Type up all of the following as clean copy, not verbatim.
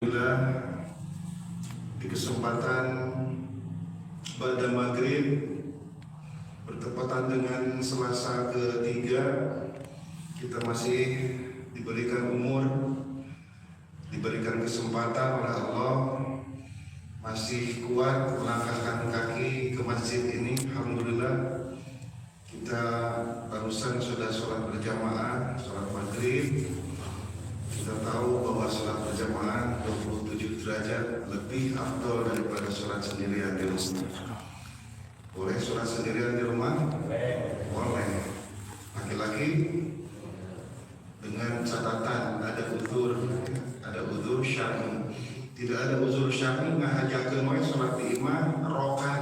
Alhamdulillah, di kesempatan pada maghrib bertepatan dengan Selasa ketiga, kita masih diberikan umur, diberikan kesempatan oleh Allah, masih kuat melangkahkan kaki ke masjid ini. Alhamdulillah, kita barusan sudah sholat berjamaah, sholat maghrib. Kita tahu bahwa sholat berjamaah 27 derajat lebih afdol daripada sholat sendirian di rumah. Boleh sholat sendirian di rumah? Boleh. Laki-laki dengan catatan ada uzur syar'i. Tidak ada uzur syar'i ngahajakeun we sholat di imah rokan.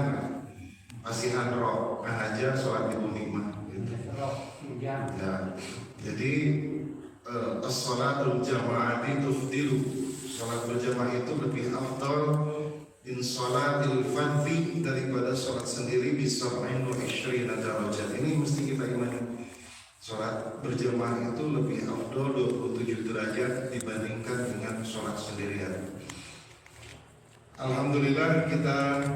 Pasihan rok ngahaja sholat di imah gitu. Ya. Jadi as-sholatul jama'ati tufdilu, sholat berjamaah itu lebih afdal in sholatil fardhi daripada sholat sendiri bisa 20 derajat. Ini mesti kita imani, sholat berjamaah itu lebih afdal 27 derajat dibandingkan dengan sholat sendirian. Alhamdulillah, kita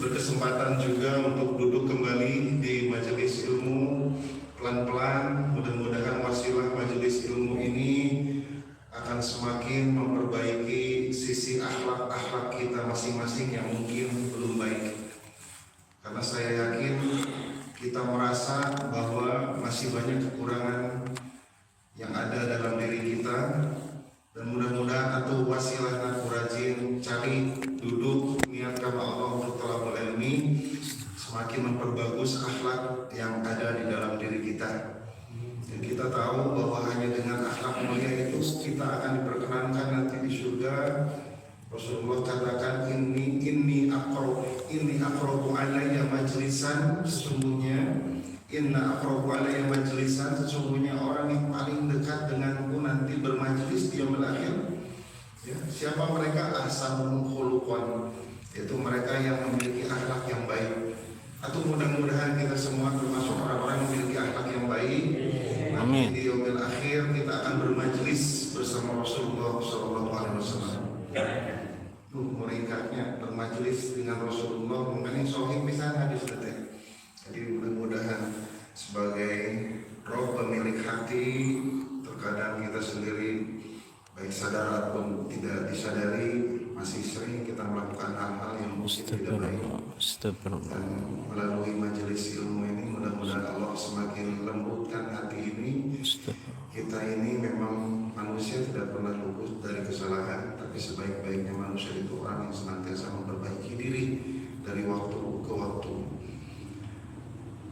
berkesempatan juga untuk duduk kembali di majelis ilmu. Pelan-pelan, mudah-mudahan wasilah majelis ilmu ini akan semakin memperbaiki sisi akhlak kita masing-masing yang mungkin belum baik. Karena saya yakin kita merasa bahwa masih banyak kekurangan yang ada dalam diri kita, dan mudah-mudahan atau wasilah aku rajin cari duduk niat karena Allah untuk thalabul ilmi, semakin memperbagus akhlak yang ada di dalam diri kita. Dan kita tahu bahwa hanya dengan akhlak mulia itu kita akan diperkenankan nanti di surga. Rasulullah katakan inni aqrabu alayya majlisan, sesungguhnya orang yang paling dekat denganku nanti bermajlis di yaumil akhir. Ya, siapa mereka? Ahsanul khuluqan, yaitu mereka yang memiliki akhlak yang baik. Atau mudah-mudahan kita semua termasuk orang-orang yang memiliki akhlak yang baik. Amin. Di yaumil akhir kita akan bermajlis bersama Rasulullah SAW. Mereka bermajlis dengan Rasulullah, mungkin sahih bisa hadis tadi. Jadi mudah-mudahan sebagai roh pemilik hati, terkadang kita sendiri baik sadar ataupun tidak disadari masih sering kita melakukan hal-hal yang mungkin tidak baik. Dan melalui majelis ilmu ini mudah-mudahan Allah semakin lembutkan hati ini. Kita ini memang manusia tidak pernah luput dari kesalahan, tapi sebaik-baiknya manusia itu orang yang senantiasa memperbaiki diri dari waktu ke waktu.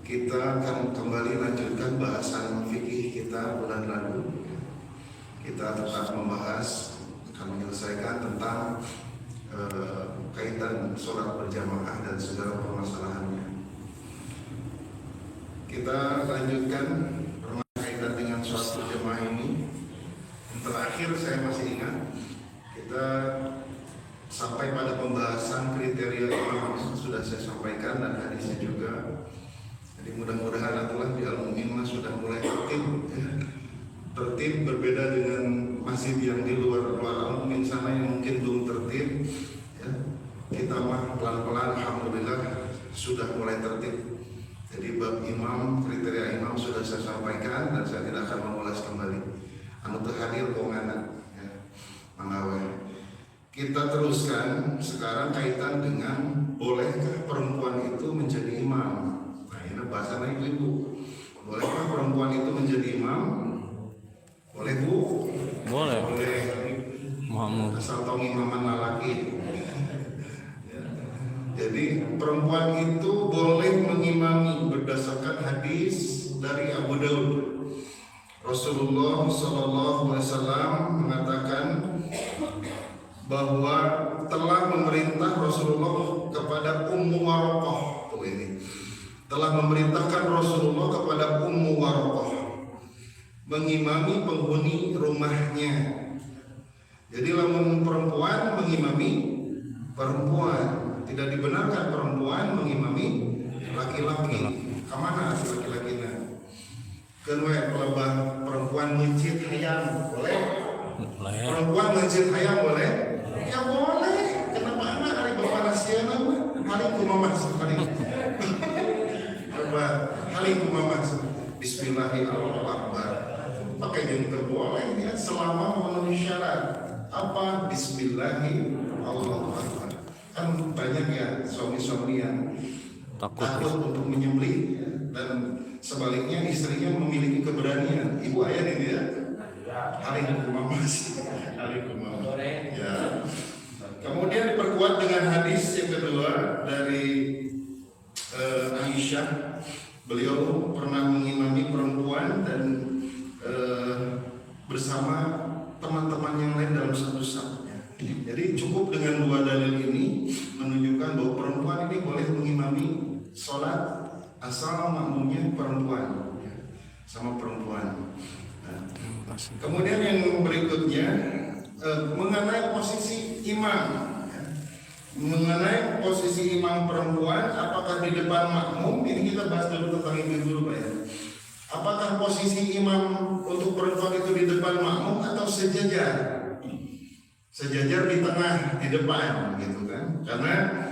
Kita akan kembali lanjutkan bahasan fikih kita bulan lalu. Kita tetap membahas, akan menyelesaikan tentang kaitan sholat berjamaah dan segala permasalahannya. Kita lanjutkan berkaitan dengan sholat berjamaah ini. Yang terakhir saya masih ingat, kita sampai pada pembahasan kriteria imam, sudah saya sampaikan dan hadisnya juga. Jadi mudah-mudahan adalah di Al-Mu'minah sudah mulai tertib, berbeda dengan masjid yang di luar Al-Mu'min sana yang mungkin belum tertib ya. Kita mah pelan-pelan alhamdulillah sudah mulai tertib. Jadi bab imam, kriteria imam sudah saya sampaikan dan saya tidak akan mengulas kembali. Anu teu hadir konganan ya, manggawe. Kita teruskan sekarang kaitan dengan bolehkah perempuan itu menjadi imam. Nah ini bahasanya ibu. Bolehkah perempuan itu menjadi imam? Boleh bu? Boleh. Boleh. Muhammad. Asal tong imaman lalaki. Ya. Jadi perempuan itu boleh mengimami berdasarkan hadis dari Abu Daud. Rasulullah SAW mengatakan bahwa telah memerintah Rasulullah kepada Ummu Waraqah. Tuh ini. Telah memerintahkan Rasulullah kepada Ummu Waraqah mengimami penghuni rumahnya. Jadi lamun perempuan mengimami perempuan, tidak dibenarkan perempuan mengimami laki-laki. Kamana laki-lakinya? Keun we pelebah perempuan mencit hayam boleh? Perempuan mencit hayam boleh? mama sekali. Coba halim mama. Bismillahirrahmanirrahim. Pakai yang boleh ya selama memenuhi syarat. Apa? Bismillahirrahmanirrahim. Kan banyak ya suami-suami yang takut untuk menyembelih dan sebaliknya istrinya memiliki keberanian. Ibu ayah ini ya. Halim mama. Ya. Kemudian diperkuat dengan hadis yang kedua dari Aisyah. Beliau pernah mengimami perempuan dan bersama teman-teman yang lain dalam satu safnya. Jadi cukup dengan dua dalil ini menunjukkan bahwa perempuan ini boleh mengimami sholat asal makmumnya perempuan, sama perempuan. Nah, kemudian yang berikutnya mengenai posisi imam. Mengenai posisi imam perempuan, apakah di depan makmum? Ini kita bahas dulu tentang ini dulu Pak ya. Apakah posisi imam untuk perempuan itu di depan makmum atau sejajar? Sejajar di tengah, di depan gitu kan. Karena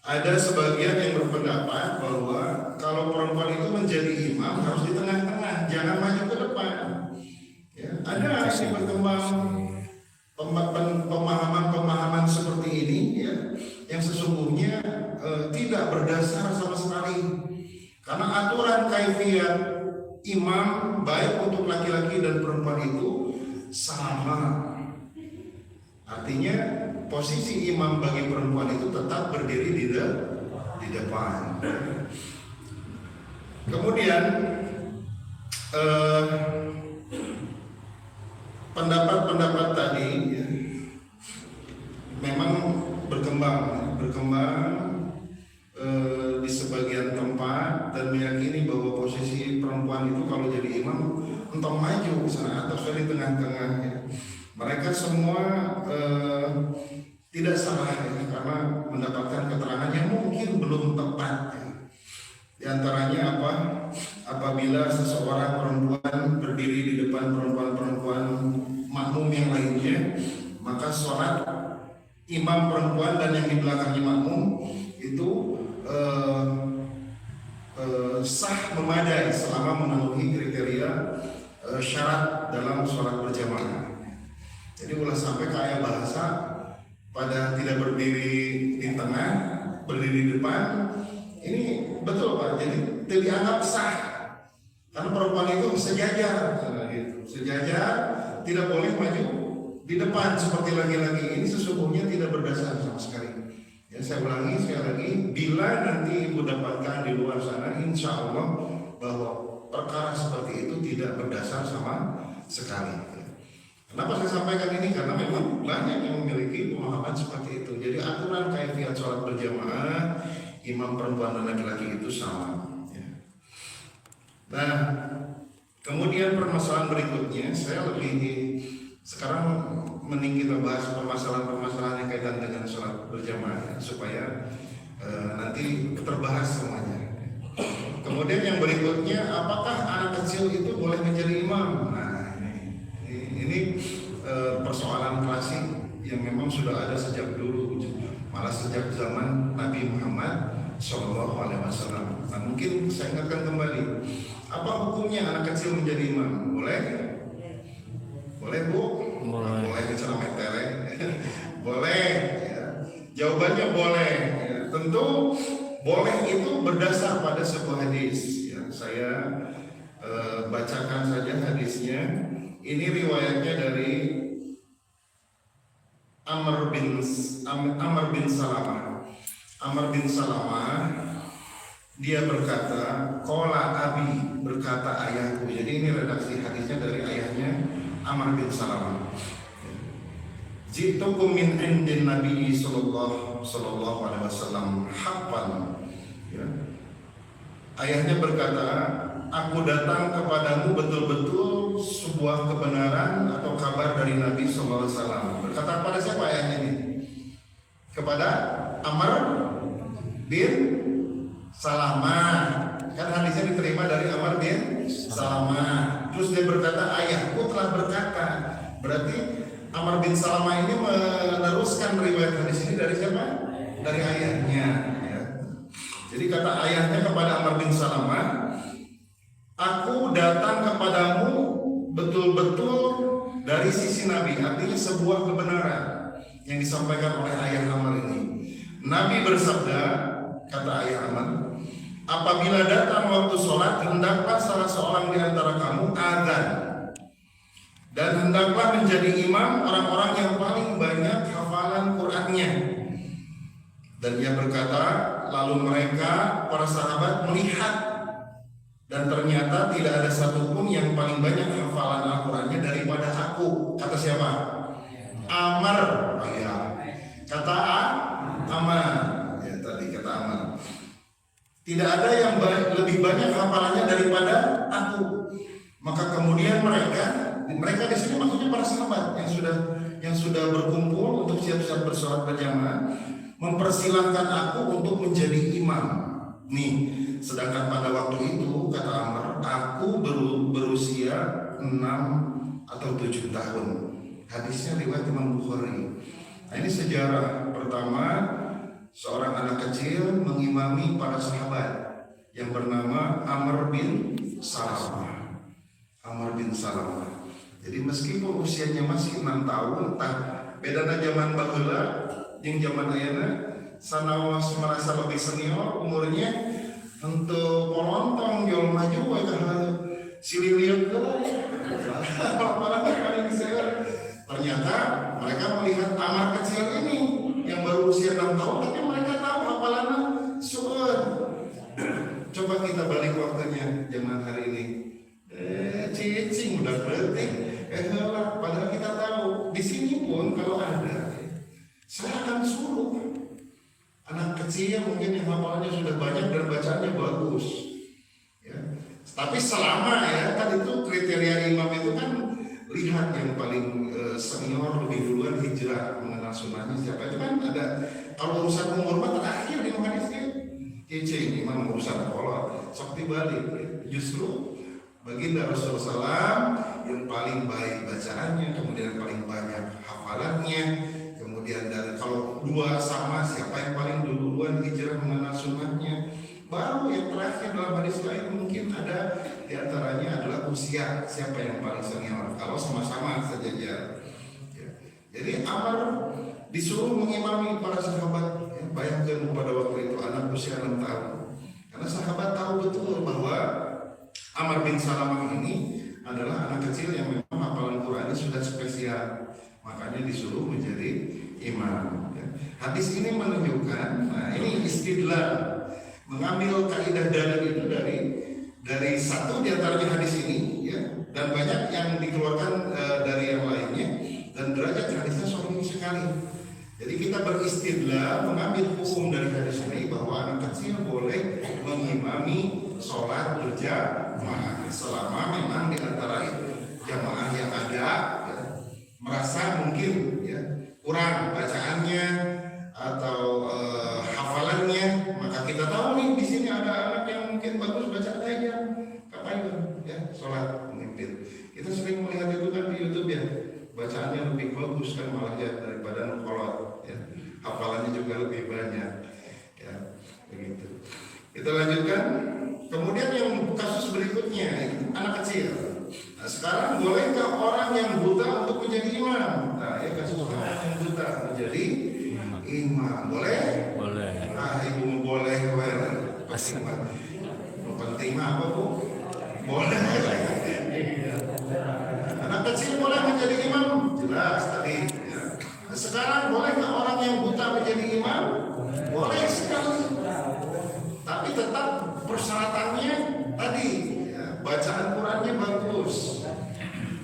ada sebagian yang berpendapat bahwa kalau perempuan itu menjadi imam harus di tengah-tengah, jangan maju ke depan. Ya, ada yang berkembang pemahaman seperti ini ya, yang sesungguhnya tidak berdasar sama sekali. Karena aturan kaifiyat imam baik untuk laki-laki dan perempuan itu sama. Artinya posisi imam bagi perempuan itu tetap berdiri di depan. Kemudian pendapat-pendapat tadi ya, memang berkembang di sebagian tempat dan meyakini bahwa posisi perempuan itu kalau jadi imam entah maju ke sana atau di tengah-tengah ya. Mereka semua tidak salah ya, karena mendapatkan keterangan yang mungkin belum tepat ya. Di antaranya apa? Apabila seseorang perempuan berdiri di depan perempuan-perempuan makmum yang lainnya, maka sholat imam perempuan dan yang di belakangnya makmum itu sah memadai selama memenuhi kriteria syarat dalam sholat berjamaah. Jadi ulah sampai kayak bahasa pada tidak berdiri di tengah, berdiri di depan. Ini betul Pak, jadi tidak dianggap sah karena perempuan itu sejajar, gitu. Sejajar, tidak boleh maju di depan seperti laki-laki. Ini sesungguhnya tidak berdasar sama sekali. Ya, saya ulangi sekali lagi, bila nanti ibu dapatkan di luar sana, insya Allah bahwa perkara seperti itu tidak berdasar sama sekali. Kenapa saya sampaikan ini? Karena memang banyak yang memiliki pemahaman seperti itu. Jadi aturan kaifiyat sholat berjamaah imam perempuan dan laki-laki itu sama ya. Nah, kemudian permasalahan berikutnya, saya sekarang mending kita bahas permasalahan-permasalahan yang kaitan dengan sholat berjamaah ya, supaya nanti terbahas semuanya. Kemudian yang berikutnya, apakah anak kecil itu boleh menjadi imam? Nah, ini persoalan klasik yang memang sudah ada sejak dulu, malah sejak zaman Nabi Muhammad SAW. Nah, mungkin saya ingatkan kembali, apa hukumnya anak kecil menjadi imam? Boleh? Boleh Bu? Boleh kecelakaan tele? Boleh ya. Jawabannya boleh ya. Tentu boleh itu berdasar pada sebuah hadis ya. Saya bacakan saja hadisnya. Ini riwayatnya dari Amr bin Salamah. Amr bin Salamah dia berkata, qala abi, berkata ayahku. Jadi ini redaksi hadisnya dari ayahnya Amr bin Salamah. Jitukum min indin Nabi sallallahu alaihi wasallam haqqan. Ya. Ayahnya berkata, aku datang kepadamu betul-betul sebuah kebenaran atau kabar dari Nabi sallallahu alaihi wasallam. Berkata kepada siapa ayahnya ini? Kepada Amr bin Salamah. Kan hadisnya diterima dari Amr bin Salamah. Terus dia berkata, ayahku telah berkata. Berarti Amr bin Salamah ini meneruskan riwayat hadis ini dari siapa? Dari ayahnya ya. kebenaran yang disampaikan oleh ayah Amr ini. Nabi bersabda, kata ayah Amr, apabila datang waktu sholat, hendaklah salah seorang di antara kamu azan, dan hendaklah menjadi imam orang-orang yang paling banyak hafalan Qur'annya. Dan ia berkata, lalu mereka, para sahabat melihat, dan ternyata tidak ada satupun yang paling banyak hafalan Al-Qur'annya daripada aku. Kata siapa? Amr. Oh ya. Kata Amr. Ya tadi kata Amr. Tidak ada yang lebih banyak hafalannya daripada aku. Maka kemudian mereka di sini maksudnya para sahabat yang sudah berkumpul untuk siap-siap bersolat berjamaah, mempersilahkan aku untuk menjadi imam. Nih, sedangkan pada waktu itu kata Amr, aku berusia 6 atau 7 tahun. Hadisnya riwayat Imam Bukhari. Nah, ini sejarah pertama seorang anak kecil mengimami para sahabat yang bernama Amr bin Salamah. Amr bin Salamah. Jadi meskipun usianya masih 6 tahun, bedana zaman baheula jeung zaman ayeuna sanaos merasa lebih senior umurnya untuk polontong jol maju we ka sililieur heula ya. Ternyata mereka melihat Amr kecil ini yang baru usia 6 tahun, tapi mereka tahu hafalannya seueur. Coba kita balik waktunya zaman hari ini. Cicing udah berarti padahal kita tahu di sini pun kalau ada, saya akan suruh anak kecil mungkin yang hafalannya sudah banyak dan bacaannya bagus, ya. Tapi selama ya kan itu kriteria imam itu kan lihat yang paling senior lebih duluan hijrah mengenal sunnahnya siapa, itu kan ada. Kalau urusan umur mah terakhir di hadisnya cicing imam urusan kolot sok dibalik, ya. Justru baginda Rasulullah SAW yang paling baik bacaannya, kemudian paling banyak hafalannya, kemudian dari kalau dua sama siapa yang paling duluan hijrah mengenal sunnahnya, baru yang terakhir dalam hadis lain mungkin ada diantaranya adalah usia siapa yang paling senior kalau sama-sama sejajar, ya. Jadi Amr disuruh mengimami para sahabat, ya. Bayangkan pada waktu itu anak usia 6 tahun, karena sahabat tahu betul bahwa Amr bin Salamah ini adalah anak kecil yang memang hafalan Qurannya sudah spesial, makanya disuruh menjadi imam, ya. Hadis ini menunjukkan, nah ini istidlal, mengambil kaidah dalil itu dari satu diantaranya hadis ini, ya, dan banyak yang dikeluarkan dari yang lainnya, dan derajat hadisnya sahih sekali. Jadi kita beristidlal mengambil hukum dari hadis ini bahwa anak kecil boleh mengimami sholat berjamaah selama memang di antara jamaah yang ada, ya, merasa mungkin, ya, kurang bacaannya atau hafalannya, maka kita tahu nih di sini ada anak yang mungkin bagus bacaannya, kapan ya sholat memimpin. Kita sering melihat itu kan di YouTube, ya, bacaannya lebih bagus kan malah ya daripada nukolot, ya. Hafalannya juga lebih banyak, ya, begitu. Kita lanjutkan. Kemudian yang kasus berikutnya, anak kecil. Nah, sekarang bolehkah orang yang buta untuk menjadi imam? Nah, ya kasus orang yang buta menjadi imam, boleh? Boleh. Ah, ibu boleh, penting apa bu? Boleh. Anak kecil boleh menjadi imam, jelas tadi. Ya. Sekarang bolehkah orang yang buta menjadi imam? Boleh sekali. Tapi tetap persyaratannya tadi, ya, bacaan Qurannya bagus,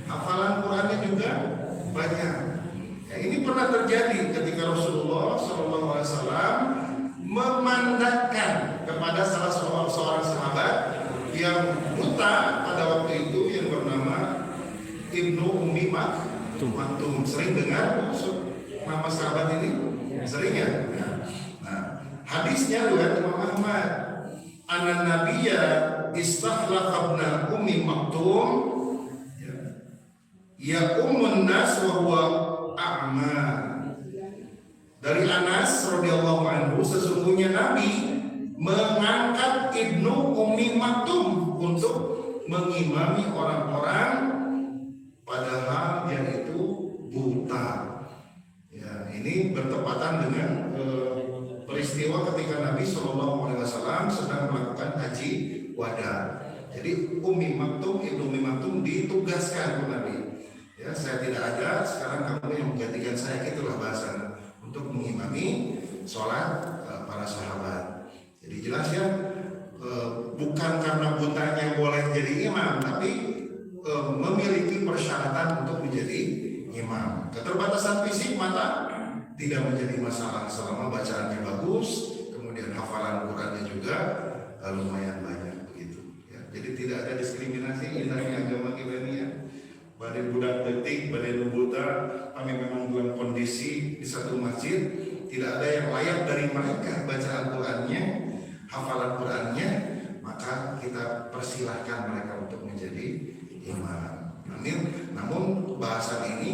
hafalan Qurannya juga banyak. Ya, ini pernah terjadi ketika Rasulullah SAW memandangkan kepada salah seorang sahabat yang buta pada waktu itu yang bernama Ibnu Ummi Maktum. Sering dengar nama sahabat ini? Sering ya? Nah, hadisnya riwayat Imam Ahmad. Anan Nabiyya istakhlafa ibna Ummi Maktum ya ummun nas wa huwa a'ma. Dari Anas radhiyallahu anhu, sesungguhnya Nabi mengangkat Ibnu Ummi Maktum untuk mengimami orang-orang padahal dia itu buta. ini bertepatan dengan peristiwa ketika Nabi SAW sedang melakukan haji wada. Jadi Ibnu Ummi Maktum ditugaskan oleh Nabi. Ya, saya tidak ada, sekarang kamu yang menggantikan saya, itulah bahasa untuk mengimami sholat para sahabat. Jadi jelas ya, bukan karena butanya boleh jadi imam, tapi memiliki persyaratan untuk menjadi imam. Keterbatasan fisik mata tidak menjadi masalah selama bacaannya bagus, kemudian hafalan Qurannya juga lumayan banyak begitu. Ya, jadi tidak ada diskriminasi indahnya agama kita ini ya. Badai budak detik, badai nubuta, kami memang dalam kondisi di satu masjid tidak ada yang layak dari mereka baca Al-Qurannya, hafalan Qurannya, maka kita persilahkan mereka untuk menjadi imam. Namun bahasan ini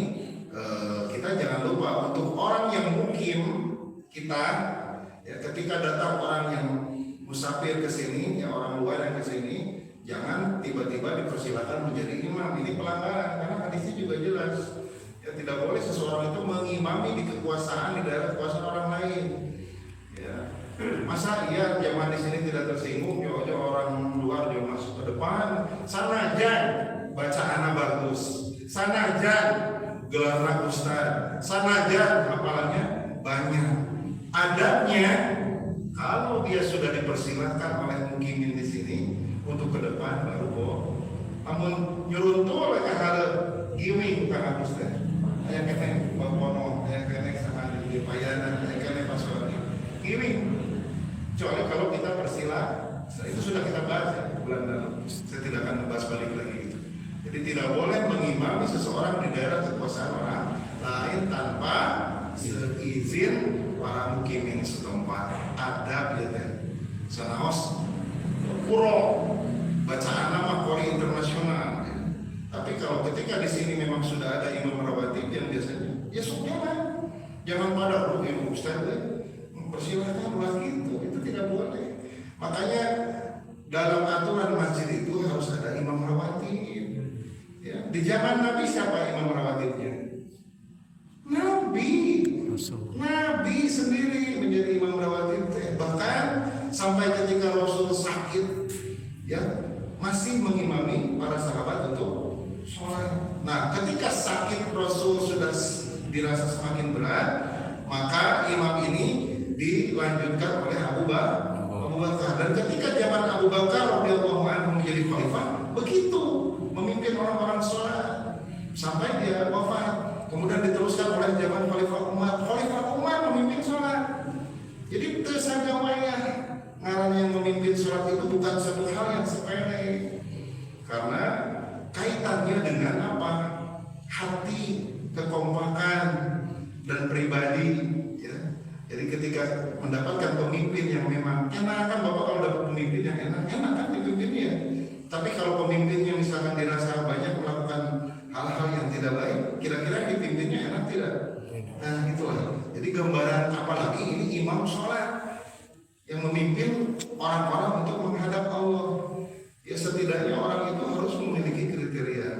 kita jangan lupa untuk orang yang mukim kita, ya, ketika datang orang yang musafir ke sini, ya, orang luar yang ke sini, jangan tiba-tiba dipersilakan menjadi imam. Ini pelanggaran karena hadisnya juga jelas. Ya, tidak boleh seseorang itu mengimami di kekuasaan di daerah kekuasaan orang lain. Ya. Masa iya jamaah di sini tidak tersinggung, ya orang luar juga masuk ke depan. Sanajan bacaannya bagus, sanajan gelarnya ustaz, sanajan hafalannya banyak. Adabnya kalau dia sudah dipersilakan oleh mukimin di sini untuk ke depan baru kok. Namun nyuruntul oleh hal giwi bukan ustaz. Aya kene bapono, aya kene sama di payanan, aya kene pasokan. Giwi. Kecuali kalau kita persilakan, itu sudah kita bahas ya, bulan lalu. Saya tidak akan membahas balik lagi itu. Jadi tidak boleh mengimami seseorang di daerah kekuasaan orang lain tanpa seizin para mukimin setempat. Adab ya teh. Sanaos puro bacaan nama Qori internasional. Ya. Tapi kalau ketika di sini memang sudah ada imam rawatib yang biasanya, ya jangan, jangan pada imam ustaz mempersilahkan ulah itu tidak boleh. Makanya dalam aturan masjid itu harus ada imam rawatib. Ya, di zaman Nabi siapa imam rawatibnya? Nabi sendiri menjadi imam rawatib. Bahkan sampai ketika Rasul sakit, ya masih mengimami para sahabat untuk sholat. Nah, ketika sakit Rasul sudah dirasa semakin berat, maka imam ini dilanjutkan oleh Abu Bakar. Dan ketika zaman Abu Bakar radhiyallahu anhu menjadi khalifah, begitu memimpin orang-orang sholat sampai dia wafat. Kemudian diteruskan oleh zaman Khalifah Umar memimpin sholat. Jadi tersangkawanya ngaran yang memimpin sholat itu bukan satu hal yang sepele, karena kaitannya dengan apa? Hati, kekompakan, dan pribadi. Ya. Jadi ketika mendapatkan pemimpin yang memang enak, kan Bapak kalau dapat pemimpin yang enak kan dipimpinnya. Tapi kalau pemimpinnya misalkan dirasa banyak melakukan hal-hal yang tidak baik, kira-kira dipimpinnya enak tidak? Nah itulah. Jadi gambaran apalagi ini imam sholat yang memimpin orang-orang untuk menghadap Allah. Ya setidaknya orang itu harus memiliki kriteria,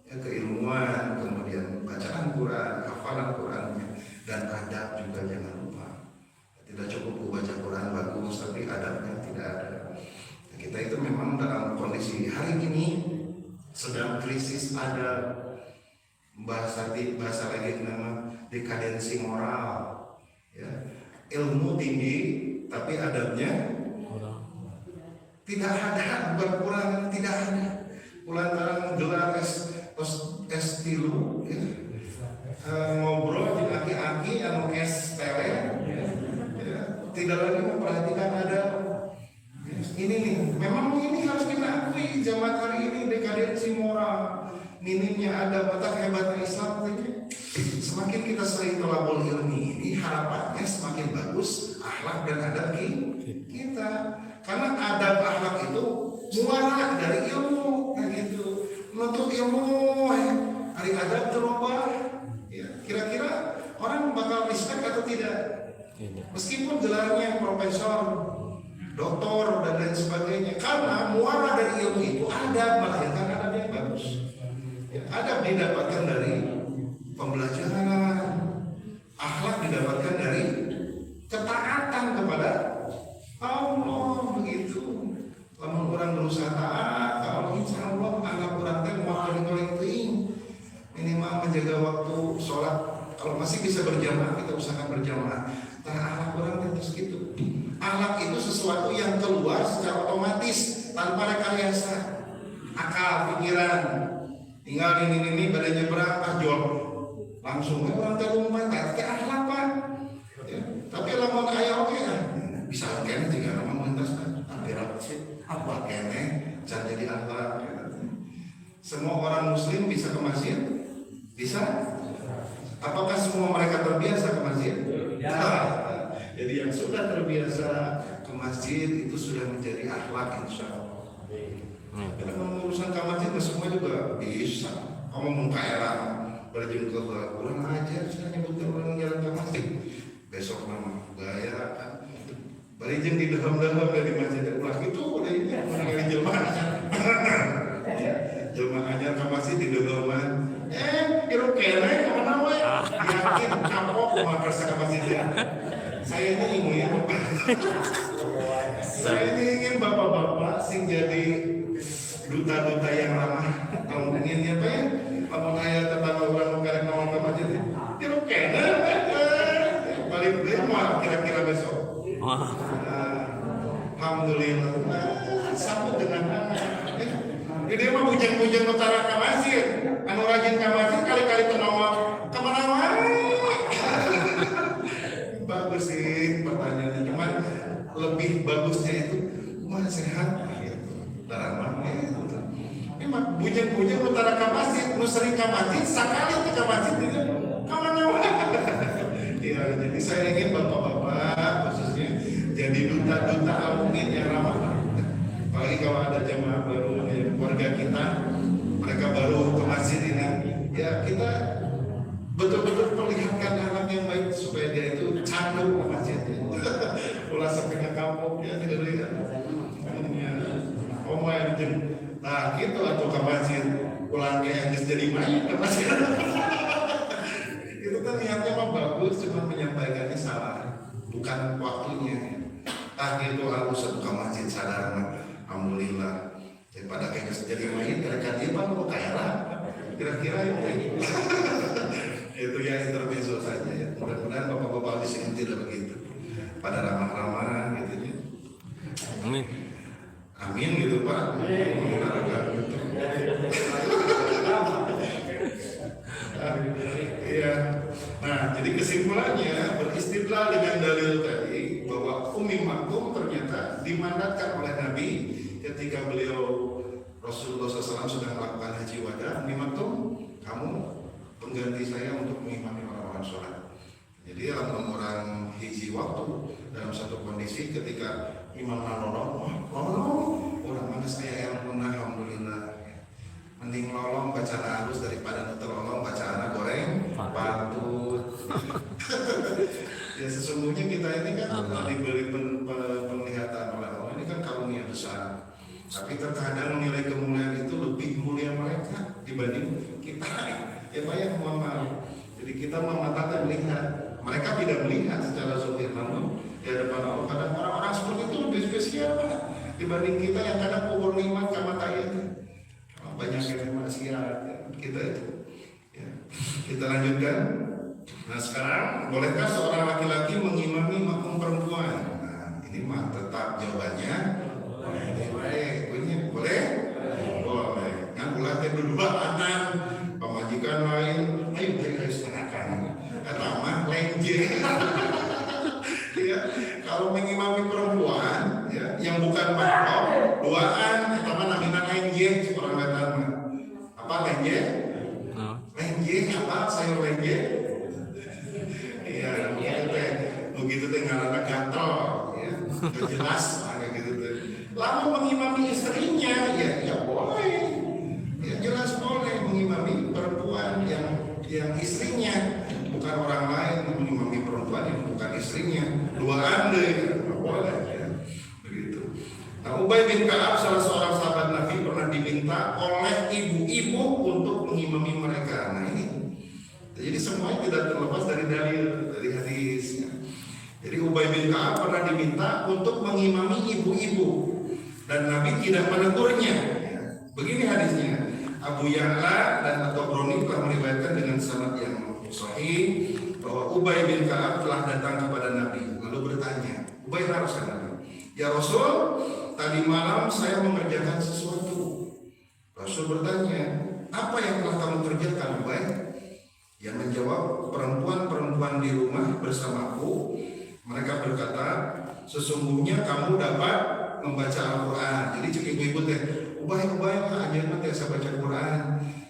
ya, keilmuan, kemudian bacaan Quran, hafalan Qurannya, dan adab juga jangan lupa. Tidak cukup baca Quran bagus, tapi adabnya tidak ada. Kita itu memang dalam kondisi hari ini sedang krisis ada bahasa lagi nama dekadensi moral, ya. Ilmu tinggi tapi adabnya tidak ada, berkurang tidak ada. Lantaran gelar S3 ya. Ngobrol di aki-aki anu es tele, ya. Tidak lagi memperhatikan adab. Ini nih, memang ini harus kita akui zaman hari ini dekadensi moral, minimnya ada batas hebatnya Islam. Semakin kita sering tolabul ilmi ini, harapannya semakin bagus akhlak dan adab kita. Karena adab akhlak itu muara dari ilmu, kayak gitu. Menuntut ilmu, hari adab terubah. Ya, kira-kira orang bakal respect atau tidak? Meskipun gelarnya profesor, doktor dan lain sebagainya, karena muara dari ilmu itu adab, melahirkan adab yang bagus. Ya, adab didapatkan dari pembelajaran, akhlak didapatkan kita usahakan berjamaah. Akhlak orang terus gitu. Akhlak itu sesuatu yang keluar secara otomatis tanpa rekayasa. Akal, pikiran, tinggal ini pada nyebrang jol langsung orang terumpat tapi akhlak Pak. Ya. Tapi lamun aya oke kan bisa kene juga nama mentas akhirat sih apa kene jangan jadi akhlak. Semua orang muslim bisa ke masjid? Bisa? Apakah semua mereka terbiasa ke masjid? Jadi yang sudah terbiasa ke masjid itu sudah menjadi akhlak insya Allah. Karena urusan ke masjid semua juga bisa. Kamu mau kaya berjun ke kurang ajar, saya nyebutkan orang jalan ke masjid. Besok nama gaya kan. Berjun di dalam dari masjid ulah itu udah ini mengenai jemaah. Jemaah ajar ke masjid di dalam. Kira kene kemana wae? Yakin kapok mau kerja ke masjidnya. Saya ini ingin saya ini ingin bapak-bapak sing jadi duta-duta yang ramah. Kalau ingin apa ya? Kamu nanya tentang orang karek nawang ke masjid. Kira kene paling beli mau kira-kira besok. Alhamdulillah sambut dengan jadi mah bujang-bujang utara ke masjid. Anu rajin ke masjid kali-kali tenawang kemana wae. Bagus sih pertanyaannya, cuman lebih bagusnya itu mana sehat gitu. Darah gitu. Memang bujang-bujang utara ke masjid, nu sering ke masjid, sekali ke masjid itu kemana wae. Ya, jadi saya ingin bapak-bapak khususnya jadi duta-duta al-mu'min yang ramah. Apalagi kalau ada jemaah baru keluarga kita, mereka baru ke masjid ini, ya kita betul-betul perlihatkan anak yang baik supaya dia itu candu ke masjid. Ulah sampai ke kampung ya tidak lihat. Oh yang nah gitu atau ke masjid, pulang kayak jadi mayat ke masjid. Itu kan niatnya mah bagus, cuma menyampaikannya salah, bukan waktunya. Gitu harus ke masjid sadar, alhamdulillah. Daripada kayak jadi mayat, kira-kira dia mah mau kaya lah. Kira-kira itu ya intermezzo saja ya. Mudah-mudahan bapak-bapak di sini tidak begitu. Pada ramah-ramah gitu ya. Amin. Amin gitu Pak. Iya. Nah, jadi kesimpulannya beristidlal dengan dalil tadi bahwa Ummi Maktum ternyata dimandatkan oleh Nabi ketika beliau Rasulullah SAW sedang melakukan haji wada. Ummi Maktum, kamu pengganti saya untuk mengimami orang-orang sholat. Jadi dalam orang hiji waktu dalam satu kondisi ketika imam nolong, orang mana saya yang pernah alhamdulillah. Mending lolong bacaan halus daripada nutelolong bacaan goreng patut. Ya sesungguhnya kita ini kan diberi penglihatan oleh Allah, ini kan karunia besar. Tapi terkadang nilai kemuliaan itu lebih mulia mereka dibanding kita. Ya Pak ya, mohon maaf. Jadi kita mematakan melihat, mereka tidak melihat secara zahir, namun di hadapan Allah kadang orang-orang seperti itu lebih spesial Pak dibanding kita yang kadang kubur nikmat kama tayanya. Banyak yang maksiat kita itu. Ya. Kita lanjutkan. Nah sekarang bolehkah seorang laki-laki mengimami makmum perempuan? Nah ini mah tetap jawabannya boleh. Boleh. Yang ulah teh berdua anak pemajikan lain, ayo kita setengahkan. Kata mah lenje. Ya, kalau mengimami perempuan ya, yang bukan mahram duaan pertama namanya lenje orang kata apa lenje? Lenje apa sayur lenje? Iya, begitu teh ngaranna gatel ya. Jelas kayak gitu teh. Lalu mengimami istrinya ya boleh. Ya jelas boleh mengimami perempuan yang istrinya bukan orang lain, mengimami perempuan yang bukan istrinya. Duaan deh, boleh ya. Begitu. Nah, Ubay bin Ka'ab salah seorang sahabat Nabi pernah diminta oleh ibu-ibu untuk mengimami mereka. Nah ini, jadi semuanya tidak terlepas dari dalil dari hadis. Ya. Jadi Ubay bin Ka'ab pernah diminta untuk mengimami ibu-ibu dan Nabi tidak menegurnya. Ya. Begini hadisnya. Abu Ya'la dan At-Tabrani telah meriwayatkan dengan sanad yang sahih bahwa Ubay bin Ka'ab telah datang kepada Nabi lalu bertanya, Ubay harus Nabi, ya Rasul, tadi malam saya mengerjakan sesuatu. Rasul bertanya, apa yang telah kamu kerjakan, Ubay? Yang menjawab, perempuan-perempuan di rumah bersamaku, mereka berkata, sesungguhnya kamu dapat membaca Al-Quran. Jadi cek ibu-ibu teh, Ubay aja teh saya baca Quran,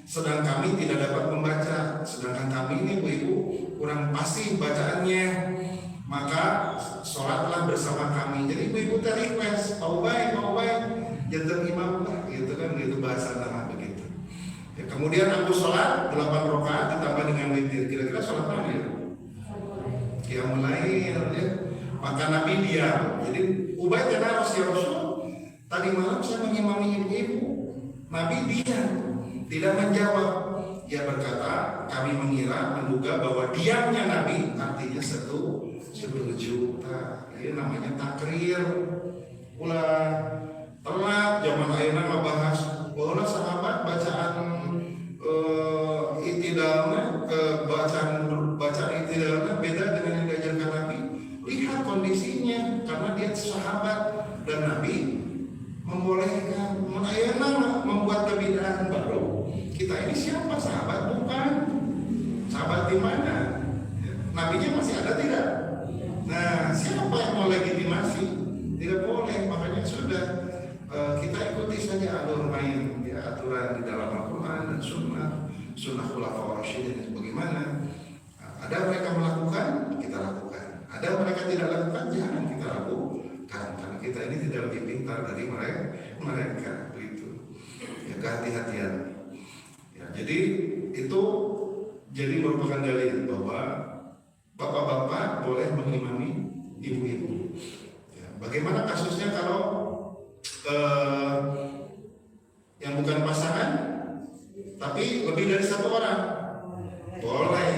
sedang kami tidak dapat membaca, sedangkan kami ini ibu-ibu kurang pasti bacaannya, maka sholatlah bersama kami. Jadi ibu-ibu teh request, Pak Ubay, jantan imam lah, gitu kan, gitu bahasa tanah begitu. Ya, kemudian aku sholat 8 rakaat ditambah dengan witir. Kira-kira sholat apa ya? Qiyamul lail ya. Maka Nabi diam. Jadi Ubay kena ya Rasul, tadi malam saya mengimami ibu-ibu. Nabi diam, tidak menjawab. Dia berkata, kami menduga bahwa diamnya Nabi artinya setuju. Ini namanya takrir. Ulah telat zaman ayeuna ngebahas bahwa sahabat bacaan itidalnya, bacaan itidalnya beda dengan yang diajarkan Nabi. Lihat kondisinya, karena dia sahabat dan Nabi membolehkan. Ayeuna membuat kebidahan baru. Kita ini siapa? Sahabat bukan? Sahabat di mana? Nabinya masih ada tidak? Nah, siapa yang mau legitimasi? Tidak boleh. Makanya sudah kita ikuti saja alur main ya, aturan di dalam Al-Quran dan sunnah khulafaur rasyidin bagaimana. Ada mereka melakukan, kita lakukan. Ada mereka tidak lakukan, jangan kita lakukan. Karena kita ini tidak lebih pintar dari mereka begitu. Ya, kehati-hatian. Ya, jadi itu jadi merupakan dalil bahwa bapak-bapak boleh mengimami ibu-ibu. Ya, bagaimana kasusnya kalau yang bukan pasangan tapi lebih dari satu orang? Boleh.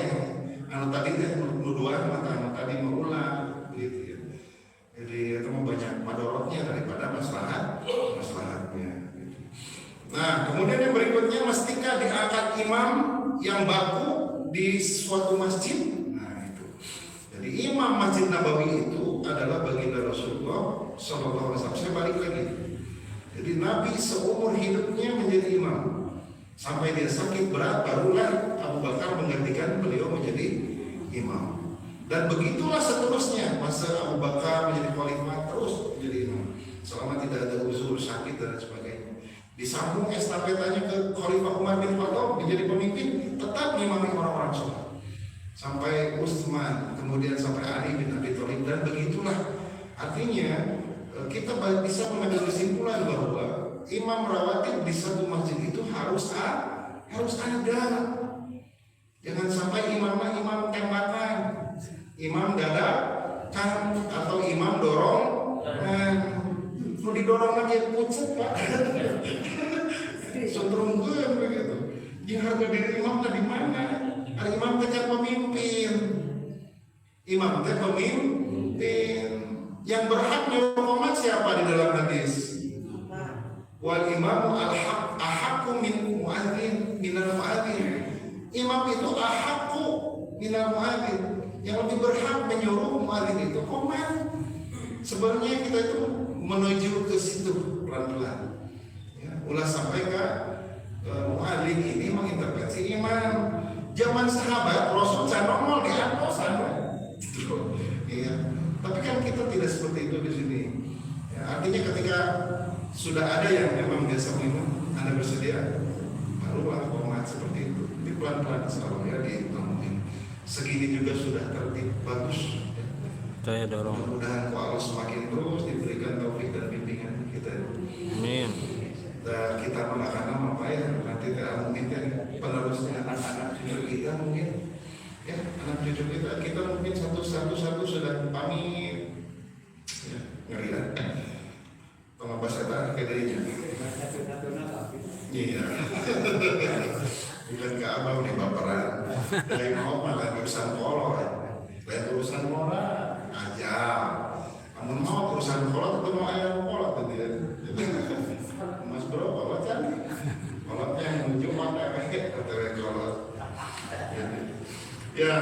Anu tadi nuduhan, anu tadi mengulang gitu ya. Jadi itu banyak madorotnya daripada maslahatnya gitu. Nah, kemudian yang berikutnya, mestika diangkat imam yang baku di suatu masjid. Nah, itu. Jadi imam Masjid Nabawi itu adalah baginda Rasulullah sallallahu alaihi wasallam. Saya balik lagi. Jadi Nabi seumur hidupnya menjadi imam. Sampai dia sakit berat barulah Abu Bakar menggantikan beliau menjadi imam. Dan begitulah seterusnya, masa Abu Bakar menjadi khalifah terus menjadi imam. Selama tidak ada uzur, sakit dan sebagainya. Disambung estafetanya ke Khalifah Umar bin Khattab menjadi pemimpin, tetap mengimami orang-orang sholat. Sampai Utsman, kemudian sampai Ali bin Abi Thalib, dan begitulah. Artinya kita bisa mengambil kesimpulan bahwa imam rawatib di satu masjid itu harus ada. Jangan sampai imamnya imam tembakan, imam dadakan, atau imam dorong. Mau didorong lagi pucet Pak. Seterungkeun begitu. Yang harga diri imam di mana? Ada imam kan pemimpin. Imam teh pemimpin. Yang berhak nyuruh siapa di dalam hadis? Wal imamu al-haqqu min mu'adzin minal mu'adzin. Imam itu ahaqu minal mu'adzin. Yang lebih berhak menyuruh mu'adzin itu komat. Sebenarnya kita itu menuju ke situ pelan-pelan. Ya, ulah sampai ke mu'adzin ini mengintervensi imam. Zaman sahabat Rasul nongol di angkosan. Iya. Tapi kan kita tidak seperti itu di sini. Ya, artinya ketika sudah ada yang memang biasa minum, Anda bersedia, barulah komat seperti itu. Tapi pelan-pelan selalu ya diomongin. Segini juga sudah tertib bagus. Ya. Saya dorong. Mudah-mudahan Allah semakin terus diberikan taufik dan bimbingan kita. Amin. Dan kita akan apa ya? Nanti mungkin kan penerusnya anak-anak kita mungkin. Ya, anak cucu kita mungkin satu sudah pamit. Ya, ngeri kan? Pengapa saya kedainya? Iya. Bukan ke abang nih baperan. Lain mau malah urusan kolor. Lain urusan moral aja. Kamu mau urusan kolor atau mau ayam kolor tadi ya? Mas bro, kolor kan? Kolornya yang menuju mana kayak kolor. Ya,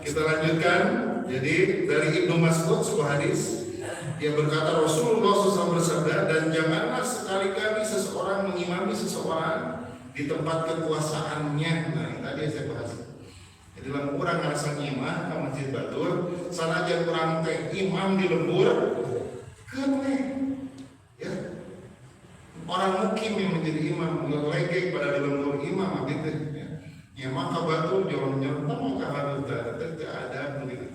kita lanjut. lanjutkan. Jadi dari Ibnu Mas'ud sebuah hadis, dia berkata Rasulullah SAW bersabda, dan janganlah sekali-kali seseorang mengimami seseorang di tempat kekuasaannya. Nah, ini tadi yang saya bahas. Jadi dalam kurang ngerasa nyimah ke Masjid Batur, sana aja kurang teh imam di lembur, kene, ya. Orang mukim yang menjadi imam, legek pada di lembur imam, gitu. Ya maka Batur jangan tamu harus ada begitu.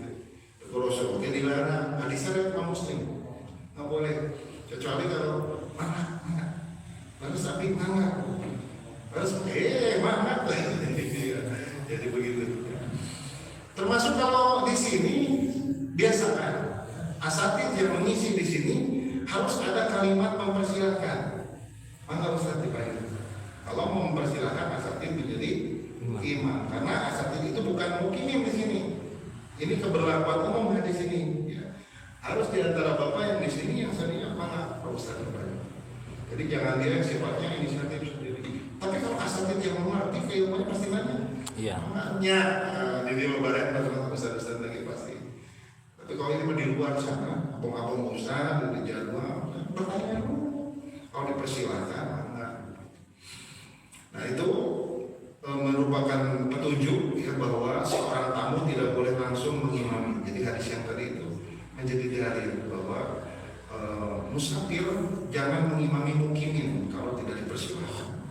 Rasul jadi dilarang. Hadisnya kaum muslim nggak boleh, kecuali kalau mana lalu sapi mana harus mana jadi begitu. Termasuk kalau di sini biasakan asatid yang mengisi di sini harus ada kalimat mempersilahkan. Maka Ustaz dibayar kalau mau mempersilahkan asatid menjadi imam, karena asatid itu bukan mukim di sini. Ini keberlakuan umum di sini. Ya. Harus di antara bapak yang di sini yang seninya mana Pak Ustaz dibayar. Jadi jangan dia sifatnya inisiatif sendiri. Tapi kalau asatid yang mengerti keilmuannya pasti nanya. Iya. Nanya di lebaran pada Ustaz lagi pasti. Tapi kalau ini di luar sana, abang-abang Ustaz di jadwal bertanya dulu. Kalau dipersilakan, nah itu merupakan petunjuk ya bahwa seorang tamu tidak boleh langsung mengimami. Jadi hadis yang tadi itu menjadi dalil bahwa musafir jangan mengimami mukimin kalau tidak dipersilahkan.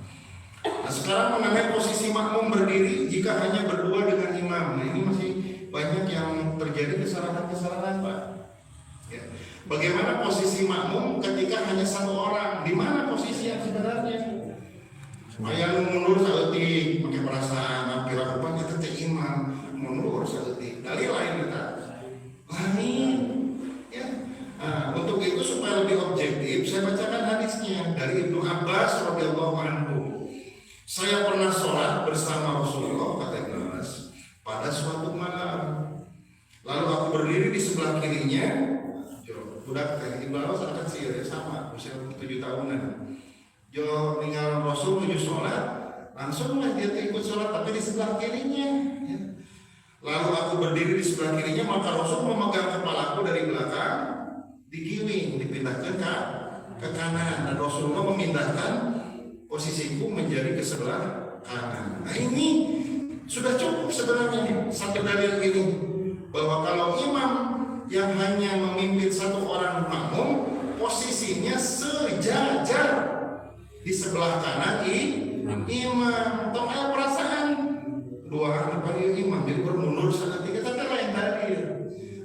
Nah sekarang mengenai posisi makmum berdiri jika hanya berdua dengan imam. Nah ini masih banyak yang terjadi kesalahan-kesalahan Pak. Ya. Bagaimana posisi makmum ketika hanya satu orang? Di mana posisi yang sebenarnya? Ayah mundur saeutik pakai perasaan hampir rupanya teh imam mundur saeutik. Dalil lain kita. Lain. Ya. Nah, untuk itu supaya lebih objektif, saya bacakan hadisnya dari Ibnu Abbas radhiyallahu anhu. Saya pernah sholat bersama Rasulullah, kata Ibnu Abbas, pada suatu malam. Lalu aku berdiri di sebelah kirinya. Budak teh Ibnu Abbas anak kecil ya sama, usia 7 tahunan. Jo tinggal Rasul menuju sholat, langsung lah dia ikut sholat, tapi di sebelah kirinya. Ya. Lalu aku berdiri di sebelah kirinya, maka Rasul memegang kepalaku dari belakang, digiling, dipindahkan ke kanan. Dan Rasulullah memindahkan posisiku menjadi ke sebelah kanan. Nah ini sudah cukup sebenarnya satu dalil ini bahwa kalau imam yang hanya memimpin satu orang makmum, posisinya sejajar di sebelah kanan imam. Tong ada perasaan dua orang depan imam jadi bermundur saat tiga. Tapi lain dalil.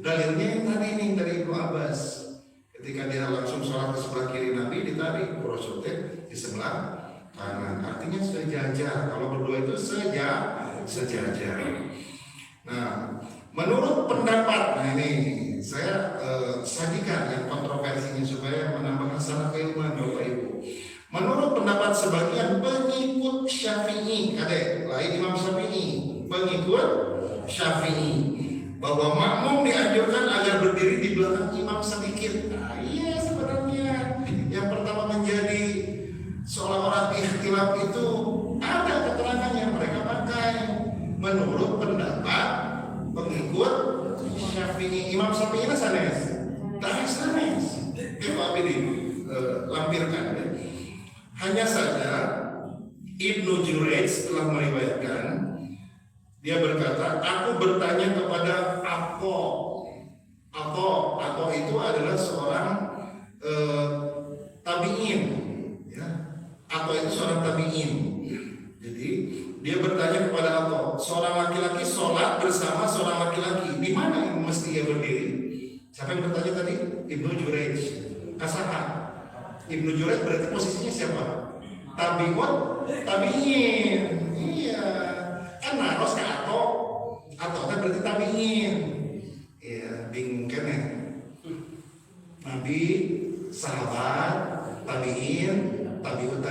Dalilnya yang tadi nih dari Ibnu Abbas. Ketika dia langsung sholat ke sebelah kiri Nabi, ditarik Rasulullah di sebelah kanan. Artinya sejajar. Kalau berdua itu sejajar. Nah, menurut pendapat, nah ini saya sajikan yang kontroversinya supaya menambah hasanah keilmuan Bapak Ibu. Menurut pendapat sebagian pengikut Syafi'i, lain Imam Syafi'i, pengikut Syafi'i, bahwa makmum dianjurkan agar berdiri di belakang imam sedikit. Nah, iya sebenarnya yang pertama menjadi seolah-olah ikhtilaf itu ada keterangan yang mereka pakai. Menurut pendapat pengikut Syafi'i, Imam Syafi'i sanes, sanes. Pak Abidi lampirkan. Hanya saja Ibnu Jurayj telah meriwayatkan, dia berkata, aku bertanya kepada Atho itu adalah seorang tabi'in, ya. Atho itu seorang tabi'in. Jadi dia bertanya kepada Atho, seorang laki-laki sholat bersama seorang laki-laki, di mana yang mesti dia berdiri? Siapa yang bertanya tadi? Ibnu Jurayj. Kasaha. Ibnu Jurayj berarti posisinya siapa? Tabi'in. Iya. Kan naros ke Atho berarti tabi'in. Iya, bingung kan ya? Nabi, sahabat, tabi'in, tabi'ut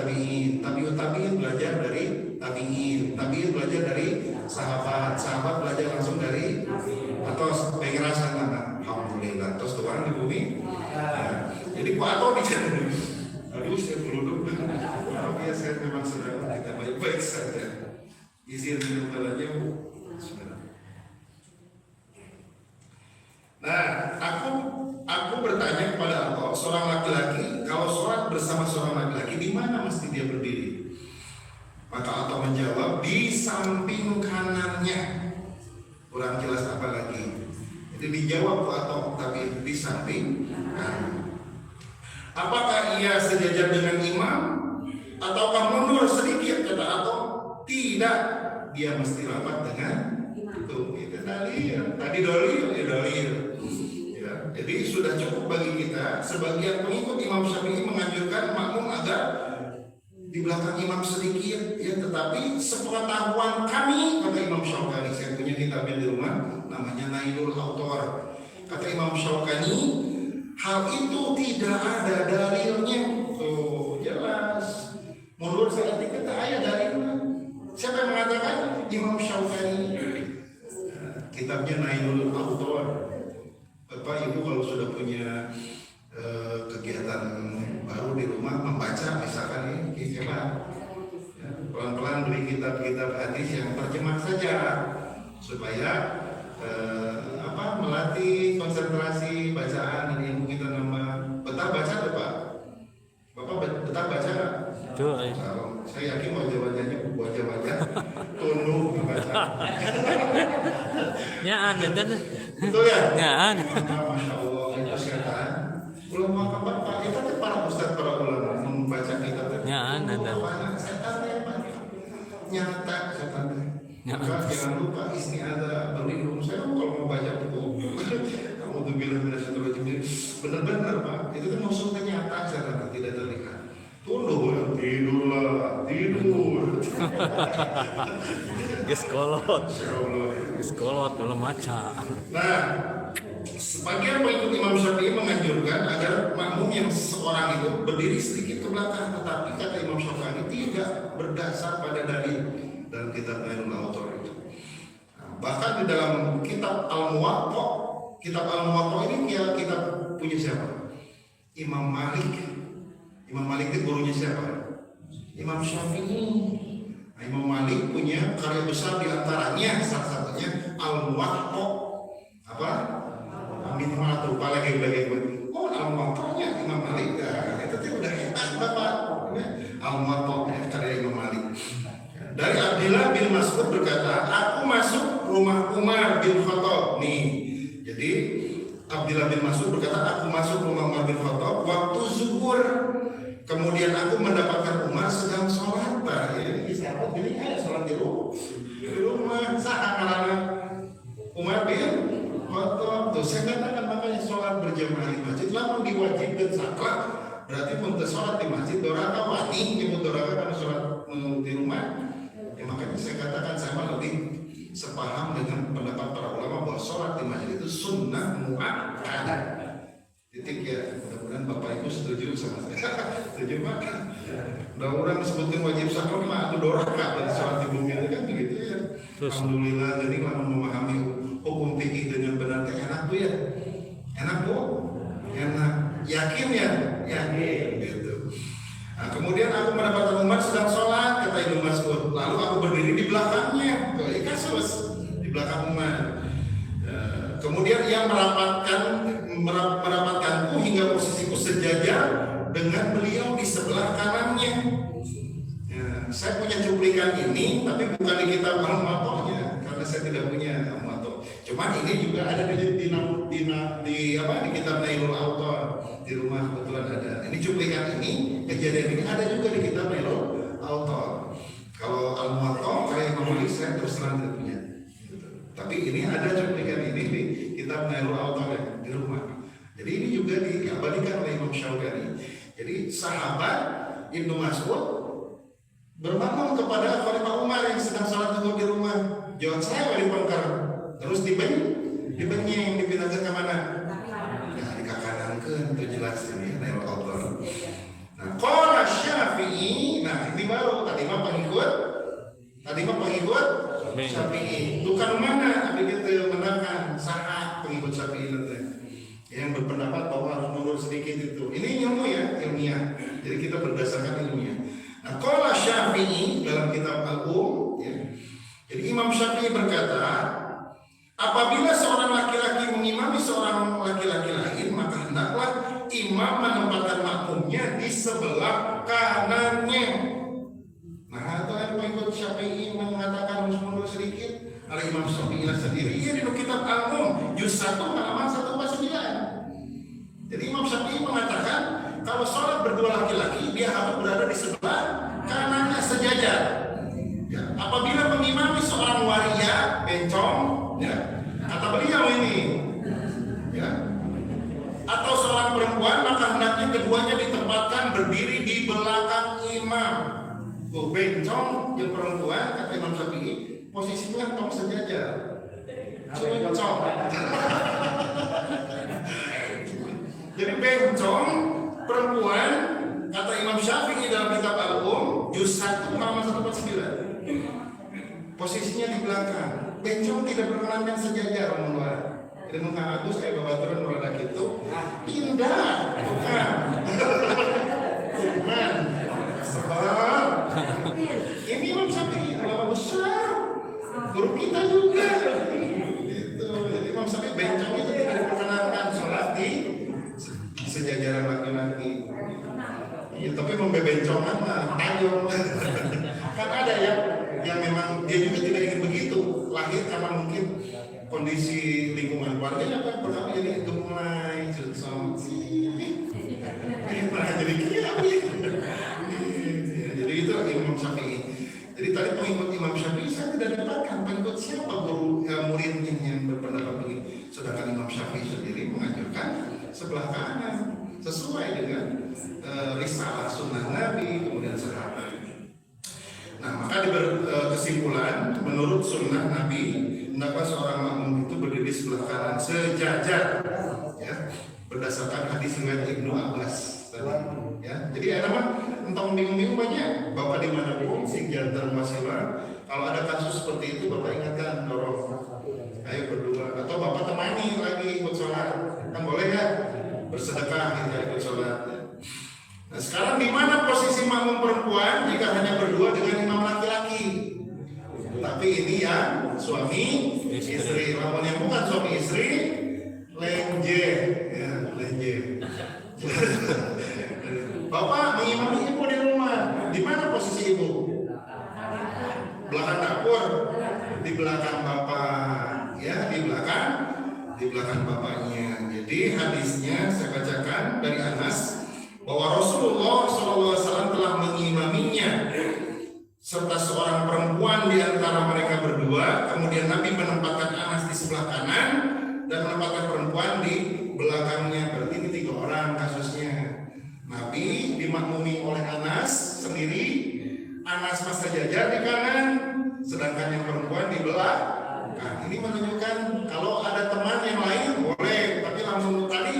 tabi'in belajar dari tabi'in belajar dari sahabat belajar langsung dari atau pengrasan mana? Alhamdulillah. Terus Tuhan di bumi. Ya. Jadi Pak Atho bicara. Aduh, saya meluduk. Ya, saya memang sedang tidak baik-baik saja. Izin minum kalanya, Bu. aku bertanya kepada Allah, seorang laki-laki kalau sholat bersama seorang laki-laki di mana mesti dia berdiri? Maka Allah menjawab, di samping kanannya. Kurang jelas apa lagi? Jadi dijawab atau tapi di samping kanan. Apakah ia sejajar dengan imam ataukah mundur sedikit kata Allah? Tidak, dia mesti rapat dengan itu dalil. Tadi dalil. Ya, jadi sudah cukup bagi kita. Sebagian pengikut Imam Syafi'i menganjurkan makmum agar di belakang imam sedikit, ya, tetapi sepengetahuan kami, kata Imam Syaukani, saya punya kitabnya di rumah, namanya Nailul Autor. Kata Imam Syaukani, hal itu tidak ada dalilnya. Tuh, jelas. Menurut saya kita ayat dalilnya. Siapa yang mengatakan? Imam Syaukani. Kitabnya Nailul Autor. Bapak Ibu kalau sudah punya kegiatan baru di rumah membaca, misalkan ini coba ya, pelan-pelan beri kitab-kitab hadis yang terjemah saja supaya melatih konsentrasi bacaan dan ilmu kita nama. Betah baca tuh Pak? Bapak betah baca nggak? Kalau saya yakin wajah-wajahnya wajah-wajah tunduk membaca. Nyaan dan betul ya? nyaan. Masya Allah itu sekarang ulama kapan Pak kita tuh para ustaz para ulama membaca kitab nyaan dan setan ya Pak nyata setan. Maka jangan lupa isti'adzah berlindung. Saya kalau mau baca buku kamu tuh bilang benar-benar Pak itu kan maksudnya nyata setan tidak terlihat. Tunduk tidurlah tidur. Geskolot belum maca. Nah, sebagian pengikut Imam Syafi'i menganjurkan agar makmum yang seorang itu berdiri sedikit ke belakang, tetapi kata Imam Syafi'i tidak berdasar pada dalil dalam kitab Nailul Autor itu. Nah, bahkan di dalam kitab Al-Muwatta ini kitab punya siapa? Imam Malik. Imam Malik itu gurunya siapa? Imam Syafi'i. Nah, Imam Malik punya karya besar diantaranya salah satunya Al-Muwatta. Apa? Minimal lupa lagi. Oh, Al-Muwatta'nya Imam Malik. Nah, itu udah hebat Bapak. Al-Muwatta karya Imam Malik. Dari Abdillah bin Mas'ud berkata, aku masuk rumah Umar bin Khattab. Nih, jadi Abdillah bin Mas'ud berkata, aku masuk rumah Umar bin Khattab waktu zuhur. Kemudian aku mendapatkan Umar sedang sholat. Ya, siapa pilih ada sholat di rumah. Sahakarana Umar bin Khattab. Tuh saya katakan makanya sholat berjamaah di masjid lalu diwajibkan saklek. Berarti pun sholat di masjid doraka wani nyebut doraka karena sholat di rumah. Ya makanya saya katakan saya lebih sepaham dengan pendapat para ulama bahwa sholat di masjid itu sunnah muakkadah. Titik ya, mudah-mudahan Bapak Ibu setuju sama saya. Setuju Pak? Udah orang sebutin wajib saklek mah itu doraka berarti sholat di bumi itu kan begitu ya. Alhamdulillah jadi lama memahami hukum fikih dengan benar enak Bu ya. Enak Bu? Enak. Yakin ya? Yakin gitu. Nah, kemudian aku mendapatkan Umar sedang sholat, kata Ibnu Mas'ud. Lalu aku berdiri di belakangnya, kasus di belakang Umar. Kemudian ia merapatkanku hingga posisiku sejajar dengan beliau di sebelah kanannya. Ya, saya punya cuplikan ini, tapi bukan di kitab Al-Muwatta'nya karena saya tidak punya Al-Muwatta'. Cuman ini juga ada di kitab Nailul Autor di rumah kebetulan ada. Ini cuplikan ini, kejadian ini ada juga di kitab Nailul Autor. Kalau Al-Muwatta' kayak Imam Malik saya terus terang tidak punya. Tapi ini ada cuplikan ini di kitab Nailul Autor di rumah. Jadi ini juga diabadikan oleh Imam Syaukani. Jadi sahabat Ibnu Mas'ud bermakmum kepada Khalifah Umar yang sedang sholat zuhur di rumah. Jawab saya wali pangkar. Terus dibenyeng dipindahkan ke mana? Nah, dikakanankeun itu jelas ini Nailul Autor. Nah, qala Syafi'i. Nah, ini baru tadi mah pengikut Syafi'i. Bukan mana tapi kita menangkan saat pengikut Syafi'i nanti yang berpendapat bahwa harus mundur sedikit itu. Ini ilmu ya, ilmiah. Jadi kita berdasarkan ilmiah. Nah, qala Syafi'i dalam kitab Al-Um ya. Jadi Imam Syafi'i berkata, apabila seorang laki-laki mengimami seorang laki-laki lain, maka hendaklah imam menempatkan makmumnya di sebelah kanannya. Nah, itu kan pengikut Syafi'i mengatakan harus mundur sedikit. Ada Imam Syafi'i sendiri, di kitab Al-Umm juz 1 halaman 149. Jadi Imam Syafi'i mengatakan kalau sholat berdua laki-laki dia harus berada di sebelah kanannya sejajar. Ya, apabila mengimami seorang waria bencong, ya, kata beliau ini, ya, atau seorang perempuan, maka hendaknya keduanya ditempatkan berdiri di belakang imam. Bencong yang perempuan, kata Imam Syafi'i, posisinya tong sejajar. Bencong. Jadi bencong perempuan, kata Imam Syafi'i dalam kitab Al-Umm juz 1 halaman 149. Posisinya di belakang. Bencong tidak berkenan yang sejajar menurut. Jadi Kang Agus kayak babaturan berada gitu. Indah, bukan. Bukan. Sebab ini Imam Syafi'i ulama besar. Guru kita juga. Gitu. Jadi Imam Syafi'i bencong itu tidak diperkenankan sholat di sejajaran laki-laki. Ya, tapi membebencongan mah ayo. Kan ada yang memang dia juga tidak ingin begitu, lahir karena mungkin kondisi lingkungan keluarganya apa pertama jadi gemulai jelsom pernah jadi kiam jadi itu Imam Syafi'i. Jadi tadi pengikut Imam Syafi'i saya tidak dapatkan pengikut siapa guru muridnya yang berpendapat begini, sedangkan Imam Syafi'i sendiri mengajarkan sebelah kanan sesuai dengan risalah sunnah Nabi kemudian sahabat. Nah, maka kesimpulan menurut sunnah Nabi hendaklah seorang makmum itu berdiri sebelah kanan sejajar, ya, berdasarkan hadis riwayat Ibnu Abbas tadi, ya. Jadi ada mah entong bingung-bingung banyak bapak dimanapun sing jantan masihlah. Kalau ada kasus seperti itu bapak ingatkan, dorong, ayo berdua atau bapak temani lagi ikut sholat, kan boleh ya bersedekah kita ikut sholat. Nah, sekarang di mana posisi makmum perempuan jika hanya berdua dengan imam laki-laki? Tapi ini yang suami istri. Lawan yang bukan suami istri, lenje, ya, lenje. Bapak mengimami ibu di rumah. Di mana posisi ibu? Belakang dapur, di belakang bapak, ya, di belakang bapaknya. Jadi hadisnya saya bacakan dari Anas bahwa Rasulullah SAW telah mengimaminya serta seorang perempuan di antara mereka berdua. Kemudian Nabi menempatkan Anas di sebelah kanan dan menempatkan perempuan di belakangnya. Berarti ini 3 orang kasusnya. Nabi dimakmumi oleh Anas sendiri, Anas masa jajar di kanan, sedangkan yang perempuan di belakang. Nah, ini menunjukkan kalau ada teman yang lain boleh, tapi langsung tadi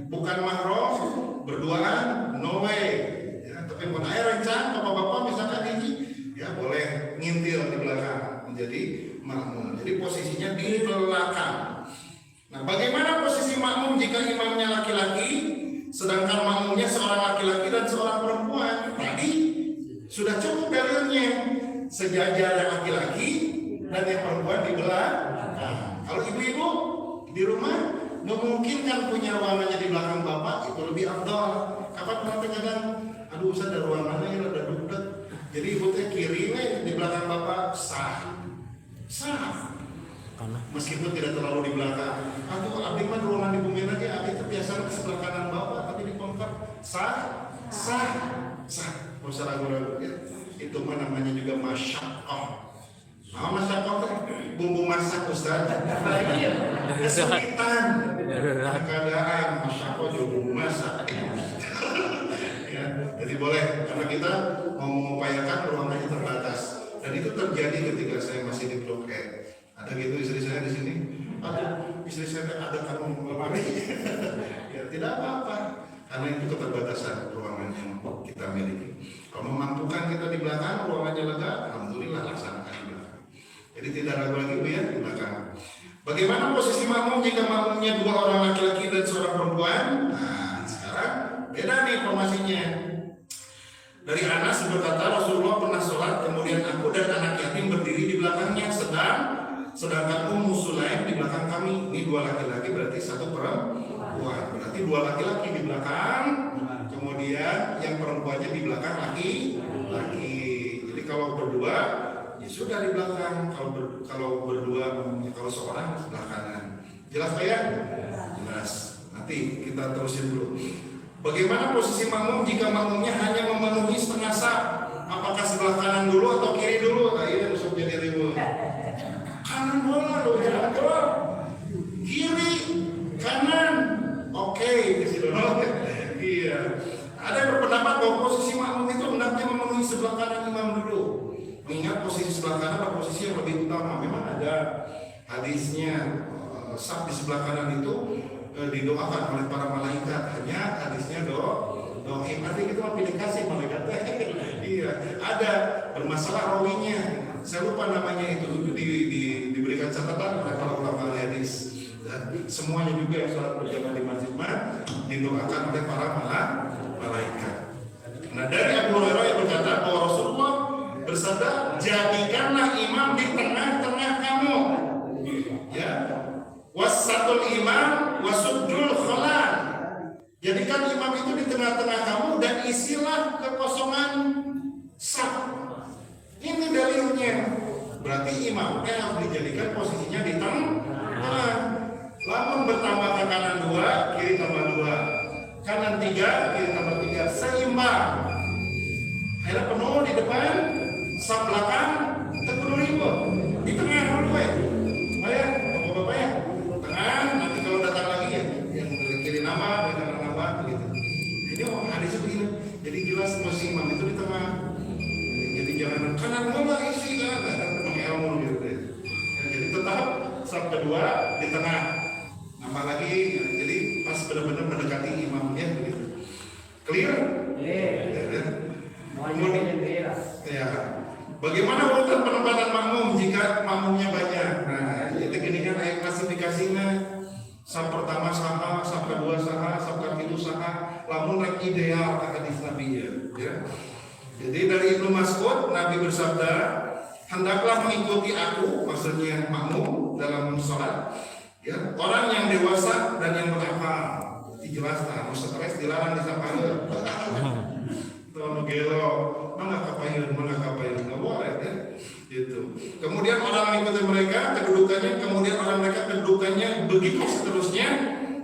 bukan mahram berduaan, no way. Ya, tapi mau air rencana bapak-bapak misalkan ini, ya boleh ngintil di belakang menjadi makmum. Jadi posisinya di belakang. Nah, bagaimana posisi makmum jika imamnya laki-laki, sedangkan makmumnya seorang laki-laki dan seorang perempuan? Tadi sudah cukup dalilnya, sejajar yang laki-laki dan yang perempuan di belakang. Nah, kalau ibu-ibu di rumah memungkinkan punya ruangannya di belakang bapak, itu lebih afdal. Kapan nanti kadang, aduh Ustaz ada ruangannya ya ada duduk. Jadi ibu teh kiri di belakang bapak sah. Meskipun tidak terlalu di belakang. Aduh abdi mah ruangan di bumi lagi, abdi terbiasa di sebelah kanan bapak, tapi di pongkar sah. Mau ragu-ragu ya. Itu mah namanya juga masyakoh. Masyakoh bumbu masak Ustaz. Kesulitan. Keadaan masyakoh juga bumbu masak. Ya, jadi boleh karena kita mau mengupayakan ruangannya terbatas. Dan itu terjadi ketika saya masih di Blok E. Ada gitu istri saya di sini. Aduh, istri saya ada kamu lemari. Ya tidak apa-apa. Karena itu keterbatasan ruangan yang kita miliki. Kalau memampukan kita di belakang, ruangannya lega, alhamdulillah laksanakan di belakang. Jadi tidak ragu lagi Bu ya di belakang. Bagaimana posisi makmum jika makmumnya 2 orang laki-laki dan seorang perempuan? Nah sekarang beda nih informasinya. Dari Anas berkata Rasulullah pernah sholat, kemudian aku dan anak yatim berdiri di belakangnya, sedangkan Ummu Sulaim di belakang kami. Ini 2 laki-laki berarti 1 perempuan. Berarti dua laki-laki di belakang, kemudian yang perempuannya di belakang laki-laki. Jadi kalau berdua ya sudah di belakang, kalau berdua, kalau seorang sebelah kanan. Jelas Pak ya? Jelas. Nanti kita terusin dulu. Bagaimana posisi makmum jika makmumnya hanya memenuhi setengah saf? Apakah sebelah kanan dulu atau kiri dulu? Nah, ini harus jadi ribut. Kanan dulu, jangan dulu. Kiri, kanan. Oke, di situ. Iya. Ada yang berpendapat bahwa posisi makmum itu hendaknya memenuhi sebelah kanan imam dulu. Mengingat posisi sebelah kanan adalah posisi yang lebih utama. Memang ada hadisnya, saf di sebelah kanan itu didoakan oleh para malaikat. Hanya hadisnya doa. Artinya itu pilih kasih malaikatnya. Iya, ada bermasalah rawinya. Saya lupa namanya itu diberikan catatan oleh para ulama hadis. Dan semuanya juga yang sholat berjamaah di masjid didoakan oleh para malaikat. Nah, dari Abu Hurairah yang berkata bahwa Rasulullah bersabda, jadikanlah imam di tengah-tengah kamu. Ya, wasatul imam wasudul khalal. Jadikan imam itu di tengah-tengah kamu dan isilah kekosongan saf. Ini dalilnya. Berarti imamnya harus dijadikan posisinya di tengah. Lamun bertambah ke kanan 2, kiri tambah 2, kanan 3, kiri tambah 3, seimbang. Akhirnya penuh di depan, saf belakang, terpenuh ribut. Di tengah dulu ya. Bayar, bapak-bapak ya. Tengah, nanti kalau datang lagi ya, yang kiri nama, yang kanan nama, begitu. Jadi hadisnya begini. Jadi jelas posisi imam itu di tengah. Jadi jangan kanan bola isi kan, pakai ilmu gitu. Jadi tetap saf kedua di tengah. Nambah lagi, jadi pas benar-benar mendekati imamnya begitu. Clear? Kemudian, ya. Bagaimana urutan penempatan makmum jika makmumnya banyak? Nah, jadi gini kan klasifikasinya. Saf pertama saha, saf kedua saha, saf ketiga saha, lamun rek ideal hadis Nabi ya. Jadi dari Ibnu Mas'ud, Nabi bersabda, hendaklah mengikuti aku, maksudnya makmum dalam sholat, ya, orang yang dewasa dan yang berhafal. Dijelaskan, mau stres dilarang disapaheun. Tono gelo, mana kapayeun, nggak boleh ya. Gitu. Kemudian orang mengikuti mereka kedudukannya, kemudian orang mereka kedudukannya begitu seterusnya,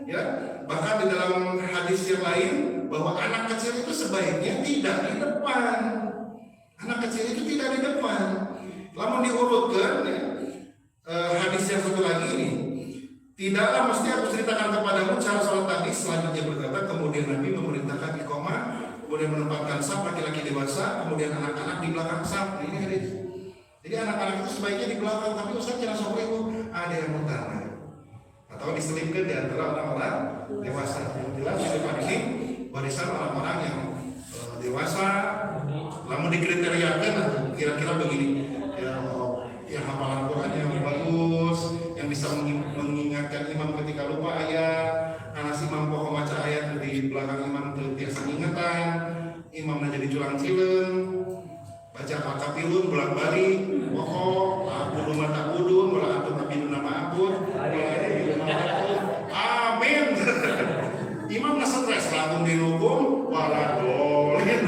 ya. Bahkan di dalam hadis yang lain bahwa anak kecil itu sebaiknya tidak di depan. Anak kecil itu tidak di depan. Lalu diurutkan ya, hadis yang satu lagi ini, tidaklah mesti aku ceritakan kepadamu cara sholat tadi. Selanjutnya berkata, kemudian Nabi memerintahkan iqamah, kemudian menempatkan saf laki-laki dewasa, kemudian anak-anak di belakang saf. Ini hadis. Jadi anak-anak itu sebaiknya di belakang, tapi Ustaz jangan sampai itu ada yang utama atau diselipkan di antara orang-orang dewasa. Yang jelas di depan ini barisan orang-orang yang dewasa, lalu dikriteriakan kira-kira begini, yang hafalan Quran yang bagus, yang bisa mengingatkan imam ketika lupa ayat, anak imam pokok maca ayat di belakang imam itu biasa ingatan, imamnya jadi culang cilen, baca al-kafirun bolak-balik, pokok kudu mata kudun, bola atur nabi nama abud, amin. Imam nggak stres langsung dihukum, waladolin,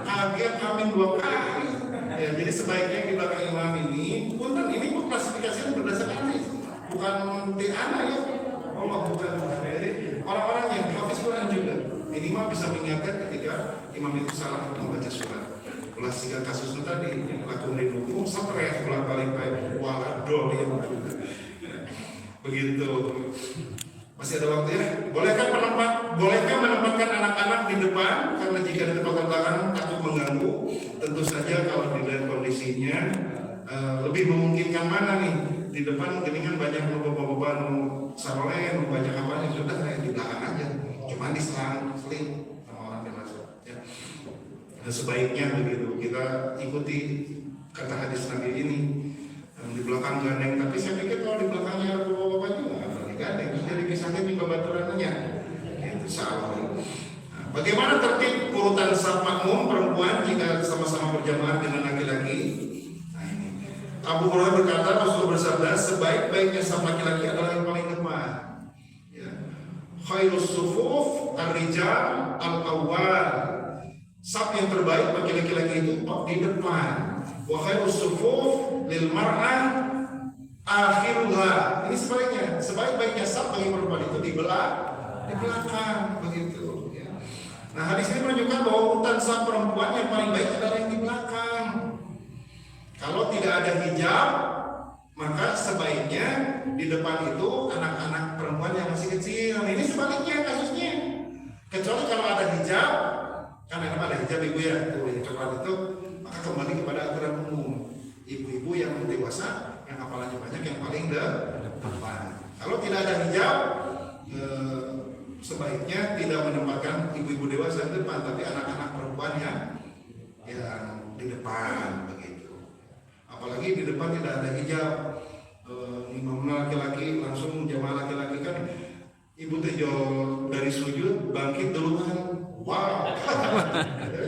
kaget amin 2 kali. Ya, jadi sebaiknya di belakang imam ini, punten ini klasifikasinya berdasarkan hadis, bukan tiana ya. Allah bukan. Jadi orang-orang yang hafiz Quran juga minimal bisa mengingatkan ketika imam itu salah membaca surat. Ulah siga kasusnya tadi lakukan hukum stres bolak-balik baik waladolin. Begitu. Masih ada waktu ya? Bolehkah menempatkan anak-anak di depan? Karena jika di tempat belakang takut mengganggu. Tentu saja kalau dilihat kondisinya lebih memungkinkan mana nih? Di depan geningan banyak beban saroleh, banyak apa yang sudah di belakang aja. Cuma diselang seling sama orang dewasa. Ya. Nah, sebaiknya begitu kita ikuti kata hadis Nabi ini. Di belakang gandeng, tapi saya pikir kalau di belakangnya ada bapak-bapak juga gandeng, jadi kisahnya juga baturannya itu salah. Nah, bagaimana tertib urutan saf makmum perempuan jika sama-sama berjamaah dengan laki-laki? Nah, ini Abu Hurairah berkata, Rasul bersabda, sebaik-baiknya saf laki-laki adalah yang paling depan. Ya. Khairus sufuf ar-rijal al-awwal. Saf yang terbaik bagi laki-laki itu di depan. Wa khairus sufuf lil mar'ah akhiruha. Ini sebaliknya. Sebaik-baiknya saf bagi perempuan itu di belakang begitu ya. Nah, hadis ini menunjukkan bahwa urutan saf perempuan yang paling baik adalah yang di belakang. Kalau tidak ada hijab, maka sebaiknya di depan itu anak-anak perempuan yang masih kecil. Nah, ini sebaliknya kasusnya. Kecuali kalau ada hijab, kan ada hijab ibu ya, tuh yang coklat itu, maka kembali kepada aturan umum. Ibu-ibu yang dewasa, yang hafalannya banyak, yang paling depan. Kalau tidak ada hijab, sebaiknya tidak menempatkan ibu-ibu dewasa di depan, tapi anak-anak perempuan yang di depan begitu. Apalagi di depan tidak ada hijab. Imam laki-laki langsung jamaah laki-laki kan ibu tejo dari sujud bangkit duluan. Wow.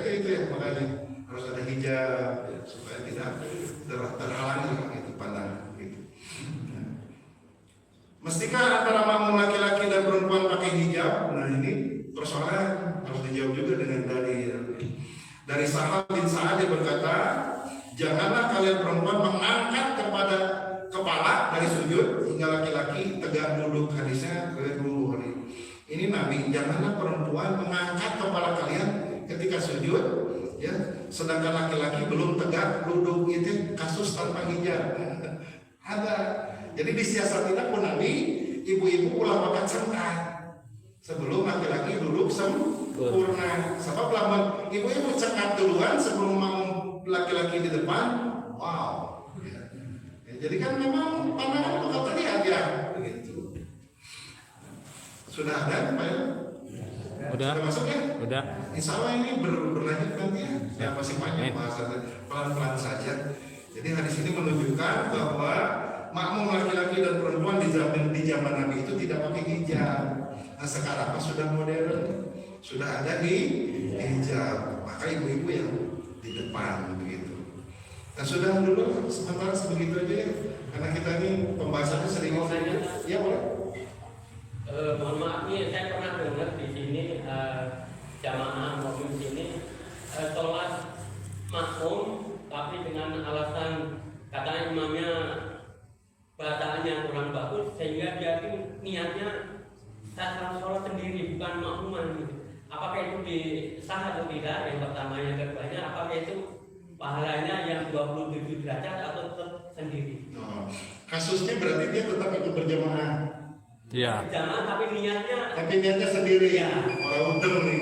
Itu ya, makanya harus ada hijab ya, supaya tidak terhalangi gitu pandangan gitu. Mestikah antara makmum laki-laki dan perempuan pakai hijab? Nah, ini persoalan harus dijawab juga dengan dalil. Dari Sahal bin Sa'ad berkata, janganlah kalian perempuan mengangkat kepada kepala dari sujud hingga laki-laki tegak duduk. Hadisnya riwayat Bukhari. Ini Nabi, janganlah perempuan mengangkat kepala kalian ketika sujud, ya, sedangkan laki-laki belum tegak duduk. Itu kasus tanpa hijab. Ada. Jadi disiasatinya pun Nabi, ibu-ibu ulah makan sengkat sebelum laki-laki duduk sempurna. Sebab lamun ibu-ibu cengkat duluan sebelum mau laki-laki di depan, wow. Ya, jadi kan memang pandangan bakal terlihat ya, begitu. Sudah ada Pak ya? Udah. Sudah masuk ya? Udah. Insya Allah ini berlanjut nanti ya. Ya masih banyak bahasannya, pelan-pelan saja. Jadi hadis ini menunjukkan bahwa makmum laki-laki dan perempuan di zaman Nabi itu tidak pakai hijab. Nah, sekarang sudah modern, sudah ada di hijab. Maka ibu-ibu yang di depan begitu. Nah, sudah dulu sementara sebegitu aja ya. Karena kita ini pembahasannya sering. Ya boleh. Mohon maaf nih, saya pernah dengar di sini jamaah maupun di sini sholat makmum, tapi dengan alasan katanya imamnya bacaannya kurang bagus, sehingga dia itu niatnya saat sholat sendiri bukan makmuman gitu. Apakah itu sah atau tidak? Yang pertama, yang keduanya, apakah itu pahalanya yang 27 derajat atau tetap sendiri? Kasusnya berarti dia tetap ikut berjamaah. Iya. Berjamaah tapi niatnya sendiri ya. Orang udeng nih.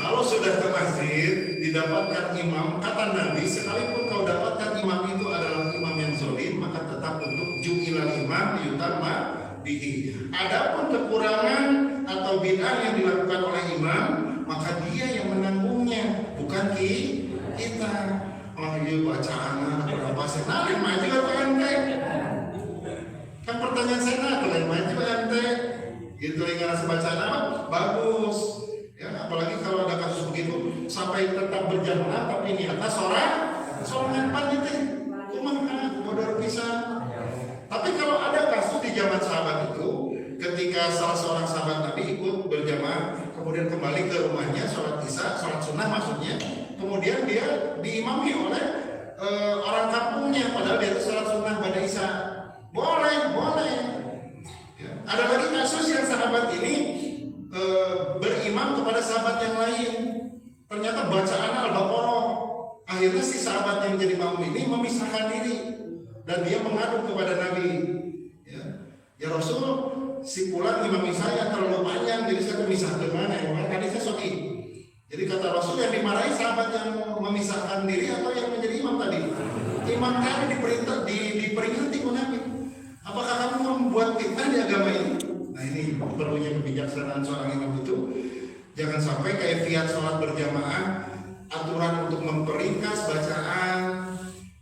Kalau sudah ke masjid didapatkan imam, kata Nabi, sekalipun kau dapatkan imam itu adalah imam yang zalim, maka tetap untuk ju'ilal imam yutamma bihi. Adapun kekurangan atau bid'ah yang dilakukan oleh imam, maka dia yang menanggungnya, bukan kita. Oh iya bacaan berapa sih? Nah, maju atau ente? Kan pertanyaan saya nah, kalian maju ente? Gitu yang bacaan apa? Bagus. Ya, apalagi kalau ada kasus begitu sampai tetap berjamaah tapi niatnya sorangan pan itu kumaha bodor pisan. Tapi kalau ada kasus di zaman sahabat itu ketika salah seorang sahabat Nabi ikut berjamaah kemudian kembali ke rumahnya sholat isya, sholat sunnah maksudnya, kemudian dia diimami oleh orang kampungnya padahal dia itu sholat sunnah pada isya. Boleh. Ya. Ada lagi kasus yang sahabat ini berimam kepada sahabat yang lain, ternyata bacaan Al-Baqarah. Akhirnya si sahabat yang menjadi makmum ini memisahkan diri dan dia mengadu kepada Nabi, ya Rasul, si pulang imam saya terlalu panjang, jadi saya memisah ke mana? Yang tadi saya soki. Jadi kata Rasul, yang dimarahi sahabat yang memisahkan diri atau yang menjadi imam tadi? Imam tadi diperingati oleh Nabi. Apakah kamu membuat fitnah di agama ini? Nah, ini perlunya kebijaksanaan seorang imam itu. Jangan sampai kaifiat sholat berjamaah, aturan untuk memperingkas bacaan,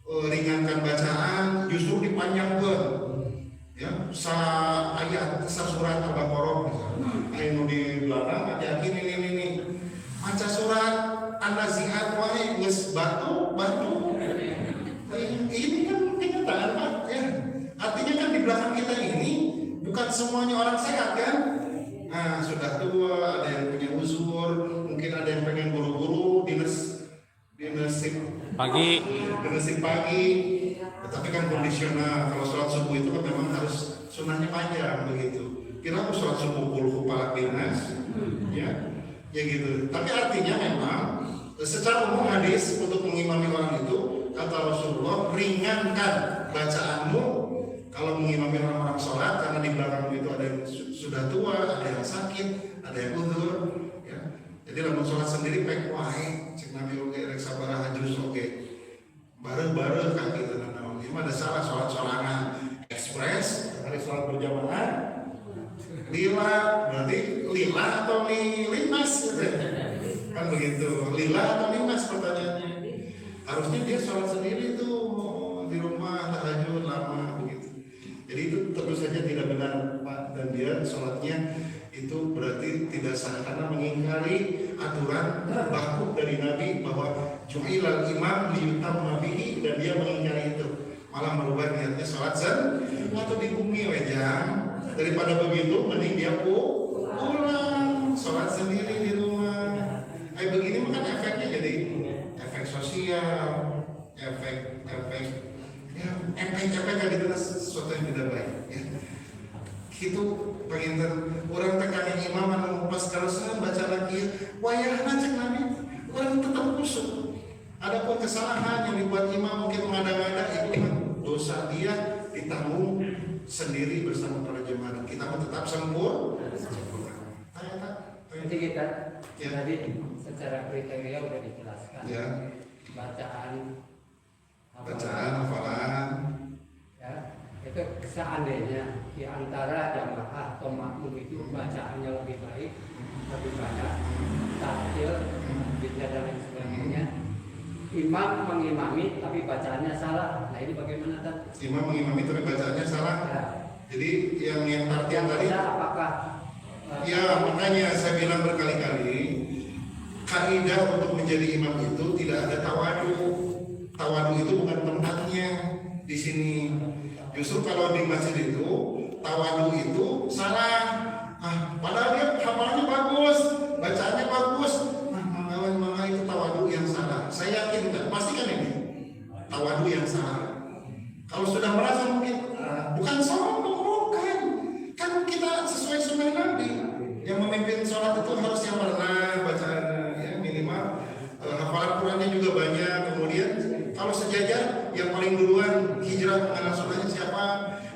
ringankan bacaan, justru dipanjangkan. Ya, ayat surat Al-Baqarah misalnya. Di belakang ada ini. Baca surat An-Nazi'at wae geus batu. Ini kan kenyataan Pak ya. Artinya kan di belakang kita ini bukan semuanya orang sehat kan? Nah, sudah tua, ada yang punya uzur, mungkin ada yang pengen buru-buru dinas Pagi. pagi. Tetapi kan kondisional. Kalau sholat subuh itu kan memang harus sunnahnya panjang begitu. Kira aku sholat subuh puluh kepala dinas, ya gitu. Tapi artinya memang secara umum hadis untuk mengimami orang itu kata Rasulullah, ringankan bacaanmu kalau mengimami orang-orang sholat, karena di belakangmu itu ada yang sudah tua, ada yang sakit, ada yang uzur, ya. Jadi lamun sholat sendiri pek wae, cek Nabi oke, rek sabaraha juz oke, bareng-bareng kan gitu. Nah, ini ada salah sholat-sholangan ekspres, hari sholat berjamaah, lila berarti lila atau limas, kan begitu, lila atau limas pertanyaannya. Harusnya dia sholat sendiri tuh di rumah tahajud lama begitu. Jadi itu tentu saja tidak benar Pak, dan dia sholatnya itu berarti tidak sah karena mengingkari aturan baku dari Nabi bahwa ju'ilal imam liyutamma bihi, dan dia mengingkari itu, malah merubah niatnya sholat atau di bumi wejang. Daripada begitu mending dia pulang sholat sendiri di rumah. Begini mah kan efeknya jadi efek sosial, efek gitu, sesuatu yang tidak baik ya. Itu penginten orang tekannya imam anu pas kalau saya baca lagi wayahna cek Nabi orang tetap kusuk. Adapun kesalahan yang dibuat imam mungkin mengada-ngada, itu kan dosa dia ditanggung sendiri bersama para jemaah. Kita tetap sempurna. Jadi kita ya. tadi secara kriteria udah dijelaskan Ya. bacaan, Hafalan, ya itu seandainya di antara jamaah atau makmum itu bacaannya lebih baik, lebih banyak, takjil, bidnya dan lain sebagainya, imam mengimami tapi bacaannya salah. Nah ini bagaimana tadi? imam mengimami tapi bacaannya salah. Ya. Jadi yang tartian tadi. Apakah? Ya makanya saya bilang berkali-kali, kaidah untuk menjadi imam itu tidak ada tawadu. Tawadu itu bukan tempatnya di sini. Justru kalau di masjid itu tawadu itu salah. Padahal dia hafalannya bagus, bacaannya bagus. Maka itu tawadu yang salah. Saya yakin enggak, pastikan ini tawadu yang salah. Kalau sudah merasa mungkin bukan sombong, bukan. Kan kita sesuai sunnah Nabi. Yang memimpin sholat itu harus yang pernah bacaannya, ya minimal hafalan Qurannya juga banyak. Kemudian kalau sejajar yang paling duluan hijrah mengenal sunnahnya siapa,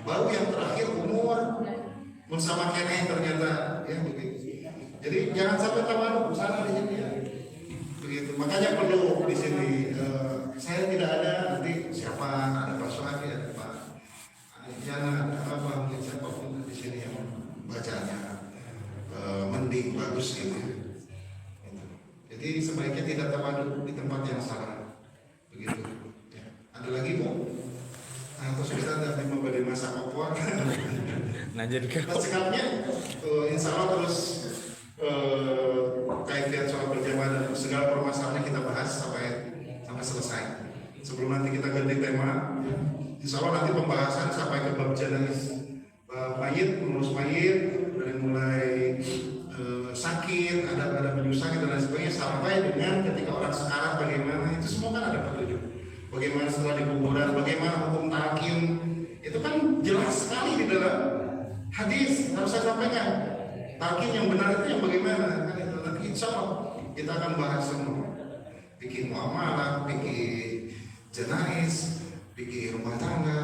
baru yang terakhir umur bersama keneh ternyata, ya begitu. Jadi jangan sampai tawadu salah di sini ya. Begitu. Makanya perlu di sini saya tidak ada nanti siapa, ada Pak Sohabi, ada Pak Jana, ada apa mungkin siapapun di sini yang bacanya mending bagus gitu. Jadi sebaiknya tidak tawadu di tempat yang salah. Begitu. Ya. Ada lagi Bu? Atau kita dari memberi masa opor. Nah jadi Sikapnya insya Allah terus kaitan soal berjamaah dan segala permasalahannya kita bahas sampai selesai. Sebelum nanti kita ganti tema, insya Allah nanti pembahasan sampai ke bab jenazah, mayit, mengurus mayit, dari mulai sakit, ada menyusahkan dan lain sebagainya, sampai dengan ketika orang sekarat bagaimana, itu semua kan ada petunjuk. Bagaimana setelah di kuburan, bagaimana hukum talqin, itu kan jelas sekali di dalam hadis. Harus saya sampaikan talqin yang benar itu yang bagaimana kan itu. Nanti insya Allah kita akan bahas semua, bikin muamalah, bikin jenais, bikin rumah tangga,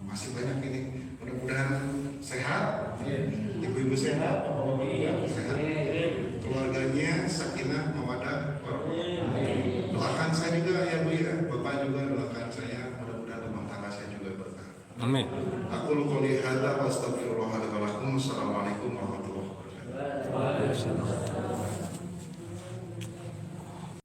masih banyak ini. Mudah-mudahan sehat, ibu-ibu sehat, bapak-bapak sehat, keluarganya sakinah.